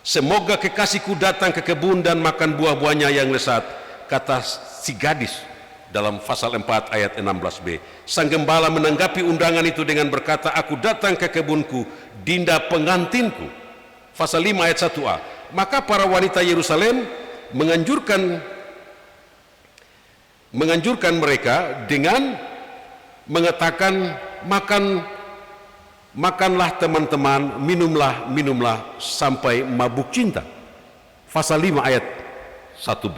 Semoga kekasihku datang ke kebun dan makan buah-buahnya yang lezat, kata si gadis dalam pasal 4 ayat 16b. Sang gembala menanggapi undangan itu dengan berkata, aku datang ke kebunku, dinda pengantinku. Pasal 5 ayat 1a. Maka para wanita Yerusalem menganjurkan mereka dengan mengatakan, makanlah teman-teman, minumlah sampai mabuk cinta. Pasal 5 ayat 1b.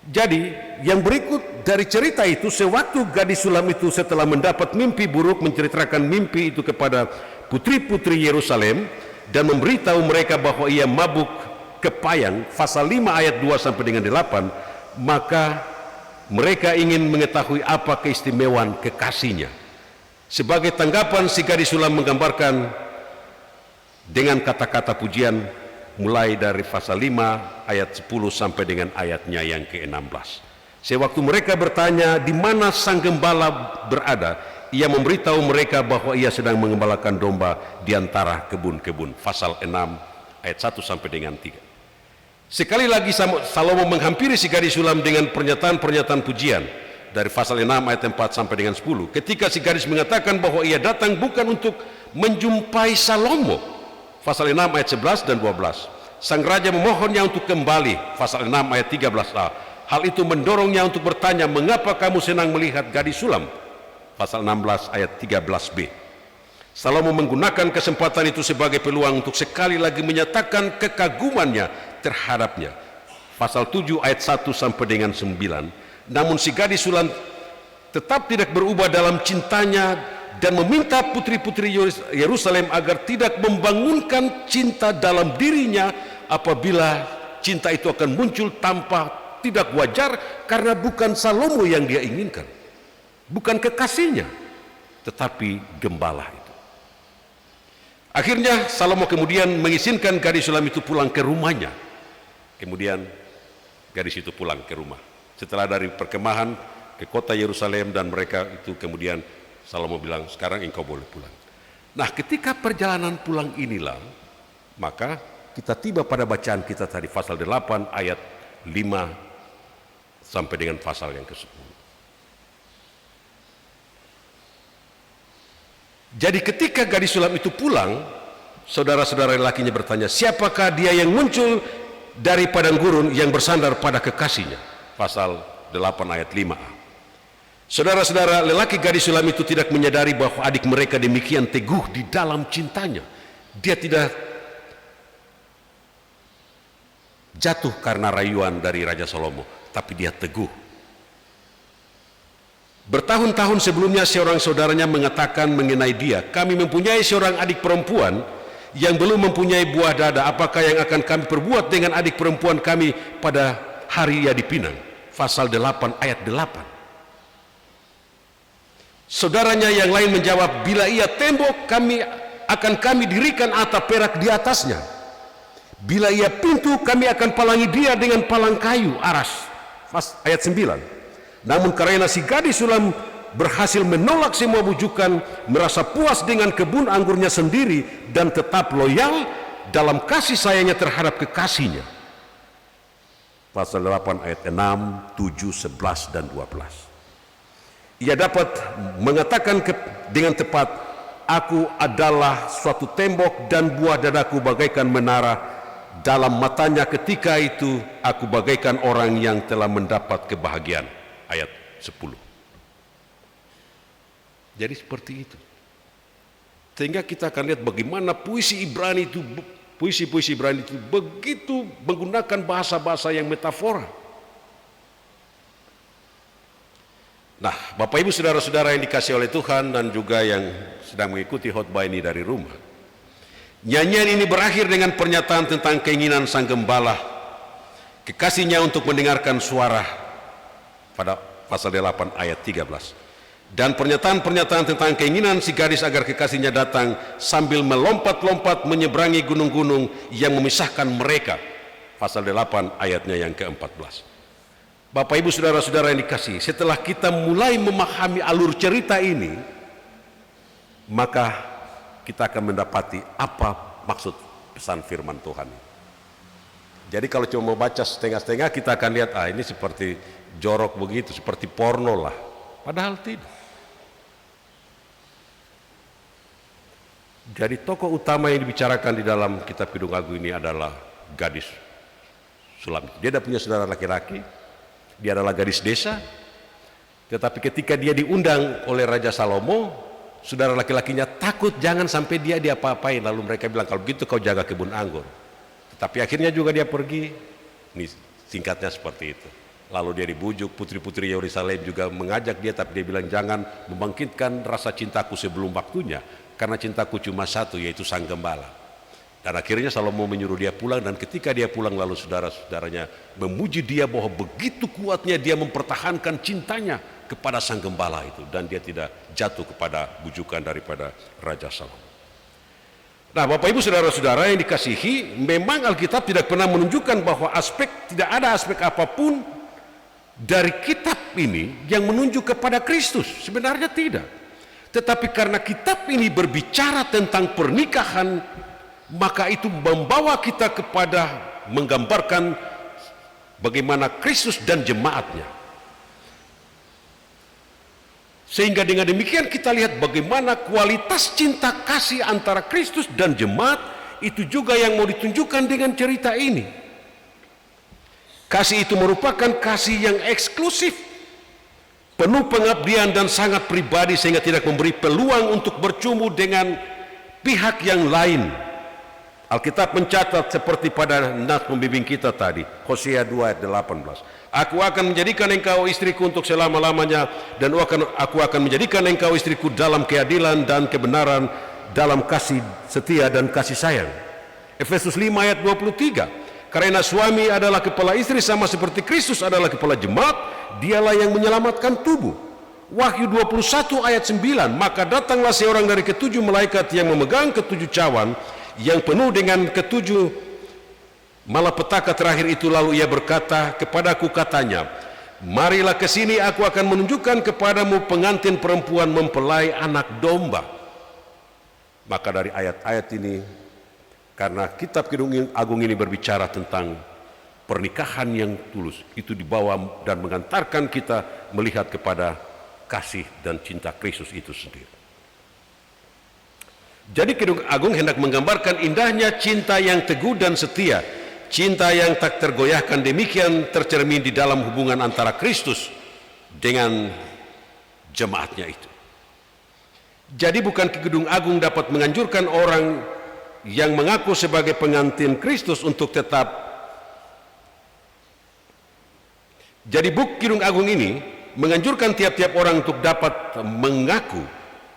Jadi yang berikut dari cerita itu, sewaktu gadis sulam itu setelah mendapat mimpi buruk menceritakan mimpi itu kepada putri-putri Yerusalem dan memberitahu mereka bahwa ia mabuk kepayang, pasal 5 ayat 2 sampai dengan 8, maka mereka ingin mengetahui apa keistimewaan kekasihnya. Sebagai tanggapan, si gadis sulam menggambarkan dengan kata-kata pujian mulai dari pasal 5 ayat 10 sampai dengan ayatnya yang ke-16. Sewaktu mereka bertanya di mana sang gembala berada, ia memberitahu mereka bahwa ia sedang mengembalakan domba di antara kebun-kebun. Pasal 6 ayat 1 sampai dengan 3. Sekali lagi Salomo menghampiri si gadis sulam dengan pernyataan-pernyataan pujian dari pasal 6 ayat 4 sampai dengan 10. Ketika si gadis mengatakan bahwa ia datang bukan untuk menjumpai Salomo, pasal 6 ayat 11 dan 12. Sang raja memohonnya untuk kembali, pasal 6 ayat 13a. Hal itu mendorongnya untuk bertanya, mengapa kamu senang melihat gadis sulam? Pasal 16 ayat 13b. Salomo menggunakan kesempatan itu sebagai peluang untuk sekali lagi menyatakan kekagumannya terhadapnya. Pasal 7 ayat 1 sampai dengan 9. Namun si gadis sulam tetap tidak berubah dalam cintanya dan meminta putri-putri Yerusalem agar tidak membangunkan cinta dalam dirinya apabila cinta itu akan muncul tanpa tidak wajar, karena bukan Salomo yang dia inginkan, bukan kekasihnya, tetapi gembala itu. Akhirnya Salomo kemudian mengizinkan gadis sulam itu pulang ke rumahnya. Kemudian gadis itu pulang ke rumah setelah dari perkemahan ke kota Yerusalem, dan mereka itu kemudian Salomo bilang, sekarang engkau boleh pulang. Nah, ketika perjalanan pulang inilah, maka kita tiba pada bacaan kita tadi, pasal 8 ayat 5 sampai dengan pasal yang ke-10. Jadi ketika gadis sulam itu pulang, saudara-saudara lelakinya bertanya, siapakah dia yang muncul dari padang gurun yang bersandar pada kekasihnya? Pasal 8 ayat 5a. Saudara-saudara, lelaki gadis sulam itu tidak menyadari bahwa adik mereka demikian teguh di dalam cintanya. Dia tidak jatuh karena rayuan dari Raja Salomo, tapi dia teguh. Bertahun-tahun sebelumnya seorang saudaranya mengatakan mengenai dia, kami mempunyai seorang adik perempuan yang belum mempunyai buah dada. Apakah yang akan kami perbuat dengan adik perempuan kami pada hari ia dipinang, pasal 8 ayat 8. Saudaranya yang lain menjawab, bila ia tembok, akan kami dirikan atap perak di atasnya. Bila ia pintu, kami akan palangi dia dengan palang kayu aras. Ayat 9. Namun karena si gadis sulam berhasil menolak semua bujukan, merasa puas dengan kebun anggurnya sendiri, dan tetap loyal dalam kasih sayangnya terhadap kekasihnya. Pasal 8 ayat 6, 7, 11, dan 12. Ia dapat mengatakan dengan tepat, aku adalah suatu tembok dan buah dadaku bagaikan menara. Dalam matanya ketika itu aku bagaikan orang yang telah mendapat kebahagiaan. Ayat 10. Jadi seperti itu. Sehingga kita akan lihat bagaimana puisi Ibrani itu begitu menggunakan bahasa-bahasa yang metafora. Nah, Bapak Ibu saudara-saudara yang dikasihi oleh Tuhan dan juga yang sedang mengikuti khotbah ini dari rumah. Nyanyian ini berakhir dengan pernyataan tentang keinginan sang gembala, kekasihnya untuk mendengarkan suara pada pasal 8 ayat 13. Dan pernyataan-pernyataan tentang keinginan si gadis agar kekasihnya datang sambil melompat-lompat menyeberangi gunung-gunung yang memisahkan mereka. Pasal 8 ayatnya yang ke-14. Bapak Ibu saudara-saudara yang dikasihi, setelah kita mulai memahami alur cerita ini, maka kita akan mendapati apa maksud pesan firman Tuhan. Jadi kalau cuma mau baca setengah-setengah, kita akan lihat, ini seperti jorok begitu, seperti porno lah. Padahal tidak. Jadi tokoh utama yang dibicarakan di dalam kitab Kidung Agung ini adalah gadis sulam. Dia tidak punya saudara laki-laki, dia adalah gadis desa, tetapi ketika dia diundang oleh Raja Salomo, saudara laki-lakinya takut jangan sampai dia diapa-apain. Lalu mereka bilang, kalau begitu kau jaga kebun anggur. Tetapi akhirnya juga dia pergi. Ini singkatnya seperti itu. Lalu dia dibujuk, putri-putri Yerusalem juga mengajak dia, tapi dia bilang, jangan membangkitkan rasa cintaku sebelum waktunya, karena cintaku cuma satu, yaitu sang gembala. Dan akhirnya Salomo menyuruh dia pulang, dan ketika dia pulang lalu saudara-saudaranya memuji dia bahwa begitu kuatnya dia mempertahankan cintanya kepada sang gembala itu, dan dia tidak jatuh kepada bujukan daripada Raja Salomo. Nah, Bapak Ibu saudara-saudara yang dikasihi, memang Alkitab tidak pernah menunjukkan bahwa tidak ada aspek apapun dari kitab ini yang menunjuk kepada Kristus. Sebenarnya tidak. Tetapi karena kitab ini berbicara tentang pernikahan, maka itu membawa kita kepada menggambarkan bagaimana Kristus dan jemaatnya. Sehingga dengan demikian kita lihat bagaimana kualitas cinta kasih antara Kristus dan jemaat itu juga yang mau ditunjukkan dengan cerita ini. Kasih itu merupakan kasih yang eksklusif, penuh pengabdian dan sangat pribadi, sehingga tidak memberi peluang untuk bercumbu dengan pihak yang lain. Alkitab mencatat seperti pada nas pembimbing kita tadi, Hosea 2 ayat 18. Aku akan menjadikan engkau istriku untuk selama-lamanya, dan aku akan menjadikan engkau istriku dalam keadilan dan kebenaran, dalam kasih setia dan kasih sayang. Efesus 5 ayat 23. Karena suami adalah kepala istri sama seperti Kristus adalah kepala jemaat, dialah yang menyelamatkan tubuh. Wahyu 21 ayat 9. Maka datanglah seorang dari ketujuh malaikat yang memegang ketujuh cawan yang penuh dengan ketujuh malapetaka terakhir itu, lalu ia berkata kepadaku, katanya, marilah ke sini, aku akan menunjukkan kepadamu pengantin perempuan mempelai anak domba. Maka dari ayat-ayat ini, karena kitab Kidung Agung ini berbicara tentang pernikahan yang tulus, itu dibawa dan mengantarkan kita melihat kepada kasih dan cinta Kristus itu sendiri. Jadi Kidung Agung hendak menggambarkan indahnya cinta yang teguh dan setia, cinta yang tak tergoyahkan. Demikian tercermin di dalam hubungan antara Kristus dengan jemaatnya itu. Jadi bukan Kidung Agung dapat menganjurkan orang yang mengaku sebagai pengantin Kristus untuk tetap. Jadi buku Kidung Agung ini menganjurkan tiap-tiap orang untuk dapat mengaku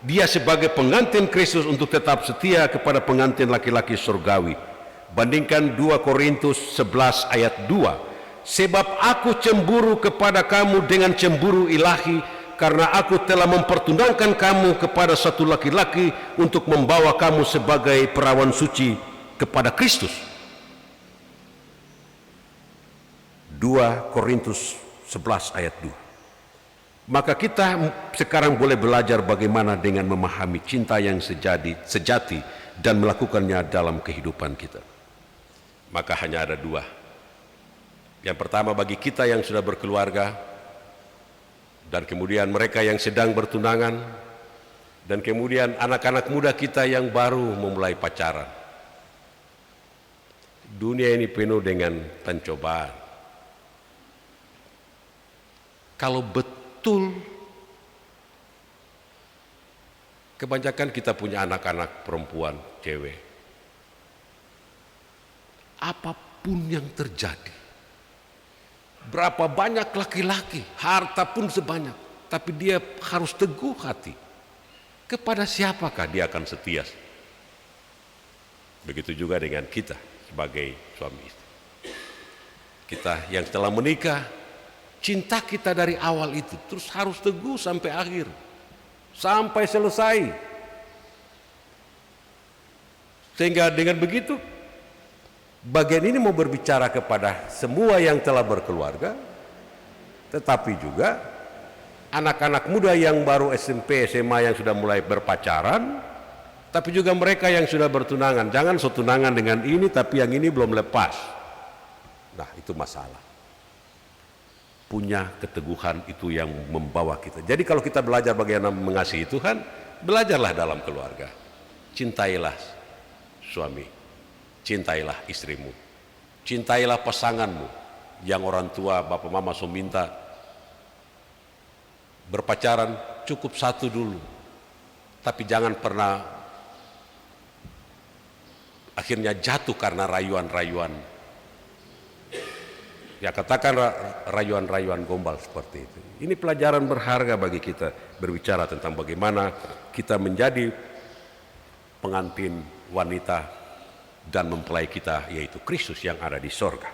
dia sebagai pengantin Kristus untuk tetap setia kepada pengantin laki-laki surgawi. Bandingkan 2 Korintus 11 ayat 2. sebab aku cemburu kepada kamu dengan cemburu ilahi, karena aku telah mempertunangkan kamu kepada satu laki-laki untuk membawa kamu sebagai perawan suci kepada Kristus. 2 Korintus 11 ayat 2. Maka kita sekarang boleh belajar bagaimana dengan memahami cinta yang sejati dan melakukannya dalam kehidupan kita. Maka hanya ada 2. Yang pertama bagi kita yang sudah berkeluarga, dan kemudian mereka yang sedang bertunangan, dan kemudian anak-anak muda kita yang baru memulai pacaran. Dunia ini penuh dengan pencobaan. Kalau betul, kebanyakan kita punya anak-anak perempuan, cewek. Apapun yang terjadi, berapa banyak laki-laki, harta pun sebanyak, tapi dia harus teguh hati. Kepada siapakah dia akan setia? Begitu juga dengan kita sebagai suami istri. Kita yang telah menikah, cinta kita dari awal itu terus harus teguh sampai akhir, sampai selesai. Sehingga dengan begitu, bagian ini mau berbicara kepada semua yang telah berkeluarga, tetapi juga anak-anak muda yang baru SMP, SMA yang sudah mulai berpacaran, tapi juga mereka yang sudah bertunangan. Jangan tunangan dengan ini tapi yang ini belum lepas. Nah, itu masalah. Punya keteguhan itu yang membawa kita. Jadi kalau kita belajar bagaimana mengasihi Tuhan, belajarlah dalam keluarga. Cintailah suami, cintailah istrimu, cintailah pasanganmu yang orang tua, bapak mama minta berpacaran cukup 1 dulu. Tapi jangan pernah akhirnya jatuh karena rayuan-rayuan. Ya, katakan rayuan-rayuan gombal seperti itu. Ini pelajaran berharga bagi kita berbicara tentang bagaimana kita menjadi pengantin wanita dan mempelai kita, yaitu Kristus yang ada di sorga.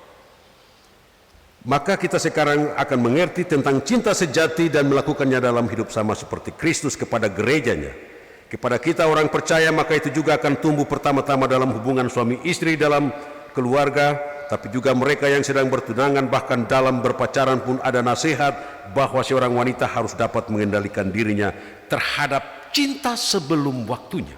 Maka kita sekarang akan mengerti tentang cinta sejati dan melakukannya dalam hidup sama seperti Kristus kepada gerejanya. Kepada kita orang percaya, maka itu juga akan tumbuh pertama-tama dalam hubungan suami istri dalam keluarga, tapi juga mereka yang sedang bertunangan, bahkan dalam berpacaran pun ada nasihat bahwa seorang wanita harus dapat mengendalikan dirinya terhadap cinta sebelum waktunya.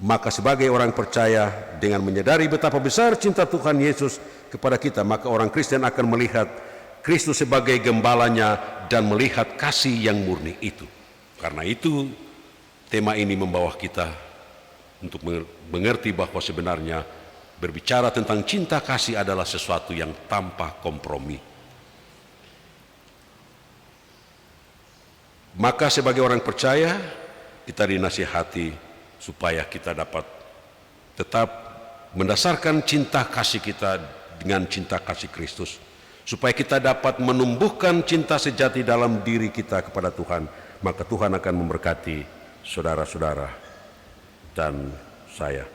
Maka sebagai orang percaya, dengan menyadari betapa besar cinta Tuhan Yesus kepada kita, maka orang Kristen akan melihat Kristus sebagai gembalanya dan melihat kasih yang murni itu. Karena itu tema ini membawa kita untuk mengerti bahwa sebenarnya berbicara tentang cinta kasih adalah sesuatu yang tanpa kompromi. Maka sebagai orang percaya, kita dinasihati supaya kita dapat tetap mendasarkan cinta kasih kita dengan cinta kasih Kristus, supaya kita dapat menumbuhkan cinta sejati dalam diri kita kepada Tuhan. Maka Tuhan akan memberkati saudara-saudara dan saya.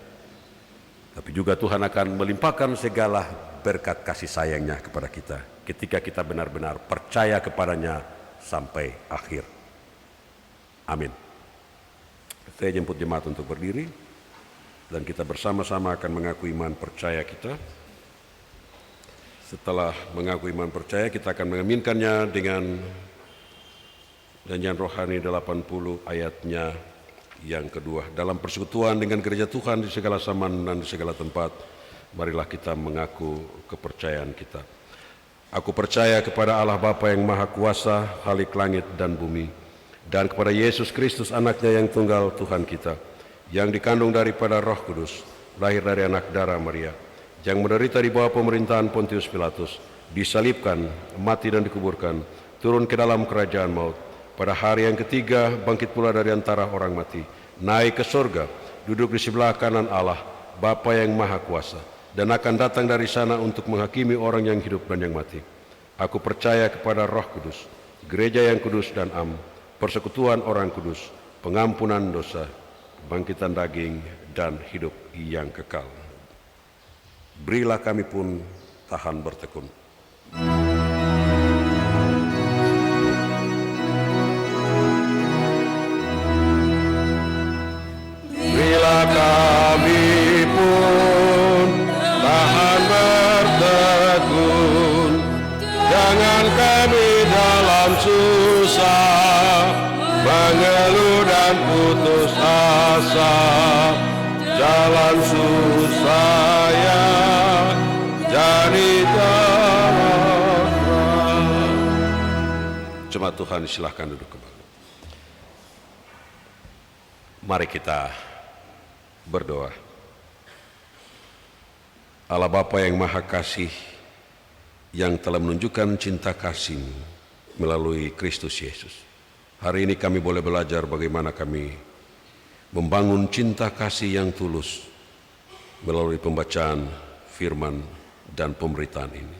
Tapi juga Tuhan akan melimpahkan segala berkat kasih sayangnya kepada kita ketika kita benar-benar percaya kepadanya sampai akhir. Amin. Saya jemput jemaat untuk berdiri dan kita bersama-sama akan mengaku iman percaya kita. Setelah mengaku iman percaya, kita akan mengaminkannya dengan janjian rohani 80 ayatnya yang kedua. Dalam persekutuan dengan gereja Tuhan di segala zaman dan di segala tempat, marilah kita mengaku kepercayaan kita. Aku percaya kepada Allah Bapa yang Maha Kuasa, Khalik langit dan bumi, dan kepada Yesus Kristus anaknya yang tunggal Tuhan kita, yang dikandung daripada Roh Kudus, lahir dari anak darah Maria, yang menderita di bawah pemerintahan Pontius Pilatus, disalibkan, mati dan dikuburkan, turun ke dalam kerajaan maut, pada hari yang ketiga bangkit pula dari antara orang mati, naik ke surga, duduk di sebelah kanan Allah, Bapa yang Maha Kuasa, dan akan datang dari sana untuk menghakimi orang yang hidup dan yang mati. Aku percaya kepada Roh Kudus, gereja yang kudus dan am, persekutuan orang kudus, pengampunan dosa, kebangkitan daging, dan hidup yang kekal. Berilah kami pun tahan bertekun Jangan kami dalam susah, mengeluh dan putus asa. Jalan susah ya jadi jalan terang. Jemaat Tuhan, silahkan duduk kembali. Mari kita berdoa. Allah Bapa yang Maha Kasih, yang telah menunjukkan cinta kasih-Mu melalui Kristus Yesus. Hari ini kami boleh belajar bagaimana kami membangun cinta kasih yang tulus melalui pembacaan firman dan pemberitaan ini.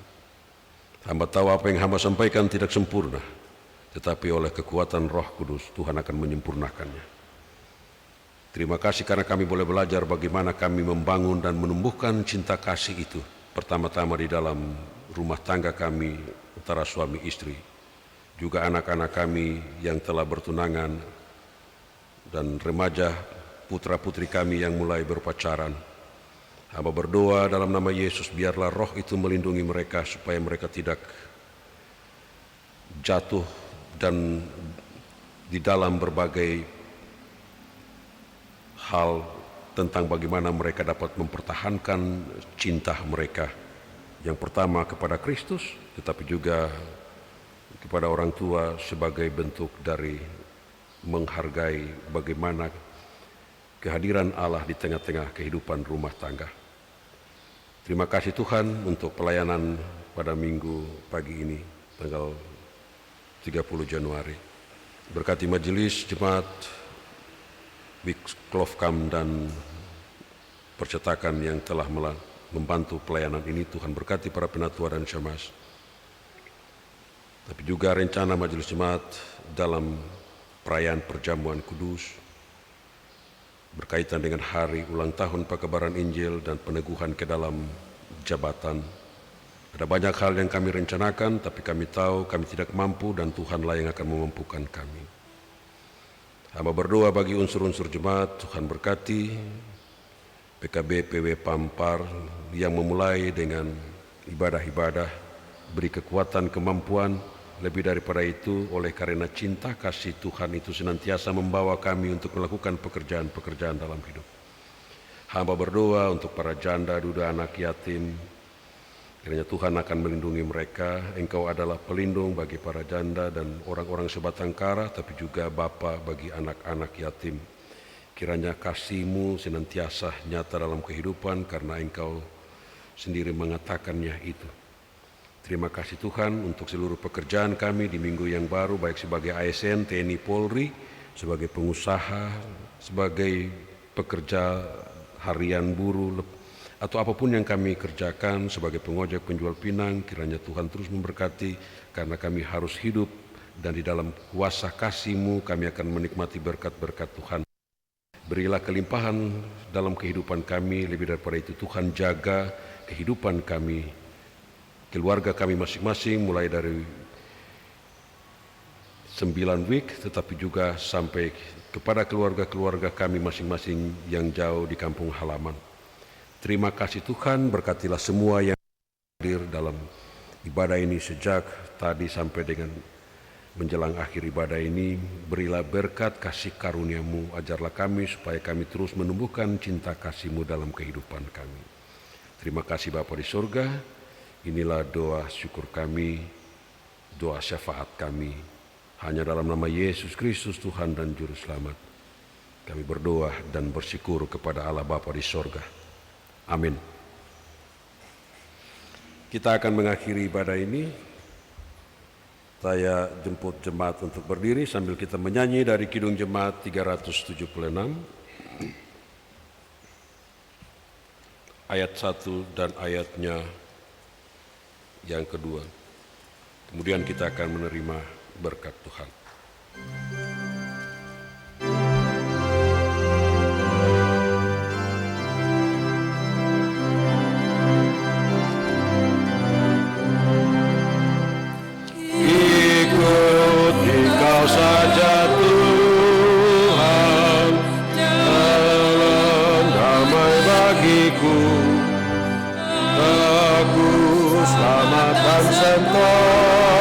Hamba tahu apa yang hamba sampaikan tidak sempurna, tetapi oleh kekuatan Roh Kudus Tuhan akan menyempurnakannya. Terima kasih karena kami boleh belajar bagaimana kami membangun dan menumbuhkan cinta kasih itu. Pertama-tama di dalam rumah tangga kami antara suami istri, juga anak-anak kami yang telah bertunangan dan remaja putra-putri kami yang mulai berpacaran. Hamba berdoa dalam nama Yesus, biarlah Roh itu melindungi mereka supaya mereka tidak jatuh dan di dalam berbagai hal tentang bagaimana mereka dapat mempertahankan cinta mereka. Yang pertama kepada Kristus, tetapi juga kepada orang tua sebagai bentuk dari menghargai bagaimana kehadiran Allah di tengah-tengah kehidupan rumah tangga. Terima kasih Tuhan untuk pelayanan pada minggu pagi ini, tanggal 30 Januari. Berkati majelis jemaat Big Klofkam dan percetakan yang telah membantu pelayanan ini. Tuhan berkati para penatua dan syemasi. Tapi juga rencana majelis jemaat dalam perayaan perjamuan kudus berkaitan dengan hari ulang tahun pekabaran Injil dan peneguhan ke dalam jabatan. Ada banyak hal yang kami rencanakan, tapi kami tahu kami tidak mampu dan Tuhanlah yang akan memampukan kami. Hamba berdoa bagi unsur-unsur jemaat, Tuhan berkati PKB PW Pampar yang memulai dengan ibadah-ibadah, beri kekuatan, kemampuan, lebih daripada itu oleh karena cinta kasih Tuhan itu senantiasa membawa kami untuk melakukan pekerjaan-pekerjaan dalam hidup. Hamba berdoa untuk para janda, duda, anak yatim, kiranya Tuhan akan melindungi mereka. Engkau adalah pelindung bagi para janda dan orang-orang sebatang kara, tapi juga Bapa bagi anak-anak yatim. Kiranya kasih-Mu senantiasa nyata dalam kehidupan karena Engkau sendiri mengatakannya itu. Terima kasih Tuhan untuk seluruh pekerjaan kami di minggu yang baru, baik sebagai ASN, TNI, Polri, sebagai pengusaha, sebagai pekerja harian buruh, atau apapun yang kami kerjakan sebagai pengojek, penjual pinang. Kiranya Tuhan terus memberkati karena kami harus hidup dan di dalam kuasa kasih-Mu kami akan menikmati berkat-berkat Tuhan. Berilah kelimpahan dalam kehidupan kami, lebih daripada itu Tuhan jaga kehidupan kami, keluarga kami masing-masing, mulai dari 9 week tetapi juga sampai kepada keluarga-keluarga kami masing-masing yang jauh di kampung halaman. Terima kasih Tuhan, berkatilah semua yang hadir dalam ibadah ini sejak tadi sampai dengan menjelang akhir ibadah ini. Berilah berkat kasih karunia-Mu, ajarlah kami supaya kami terus menumbuhkan cinta kasih-Mu dalam kehidupan kami. Terima kasih Bapa di surga, inilah doa syukur kami, doa syafaat kami. Hanya dalam nama Yesus Kristus Tuhan dan Juru Selamat kami berdoa dan bersyukur kepada Allah Bapa di surga. Amin. Kita akan mengakhiri ibadah ini. Saya jemput jemaat untuk berdiri sambil kita menyanyi dari Kidung Jemaat 376 ayat 1 dan ayatnya yang kedua. Kemudian kita akan menerima berkat Tuhan. Saja Tuhan, jalan damai bagiku, teguh selamat dan sentosa.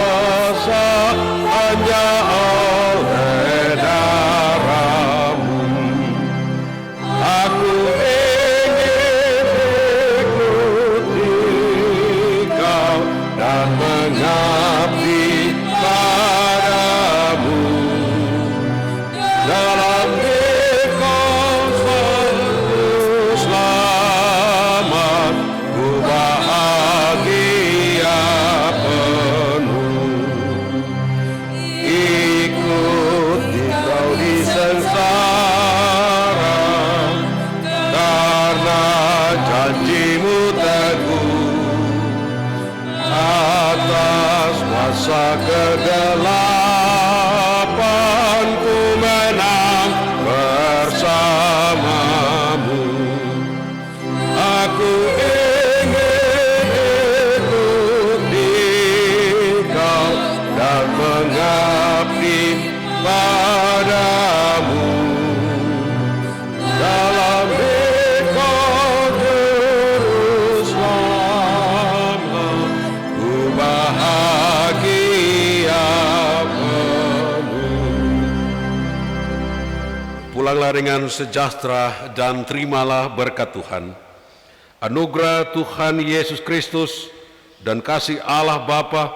janjimu teguh atas masa kegelapan ku menang bersamamu. Aku ingin ikuti kau dan mengabdi padamu. Dalam engkau terus lama ku bahagia penuh. Pulanglah dengan sejahtera dan terimalah berkat Tuhan. Anugerah Tuhan Yesus Kristus dan kasih Allah Bapa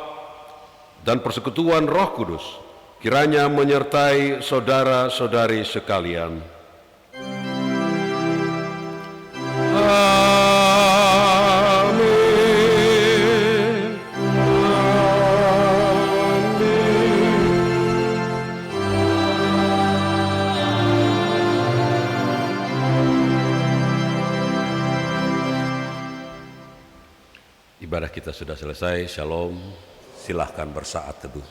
dan persekutuan Roh Kudus kiranya menyertai saudara-saudari sekalian. Amin. Ibadah kita sudah selesai. Shalom. Silahkan bersaat teduh.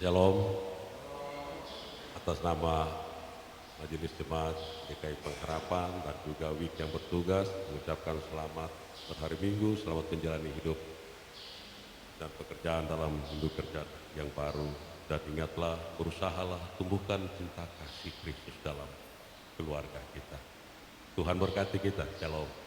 Shalom. Atas nama Majelis Jemaat GKI Pengharapan dan juga WIK yang bertugas mengucapkan selamat berhari Minggu, selamat menjalani hidup dan pekerjaan dalam hidup kerja yang baru. Dan ingatlah, berusahalah tumbuhkan cinta kasih Kristus dalam keluarga kita. Tuhan berkati kita. Shalom.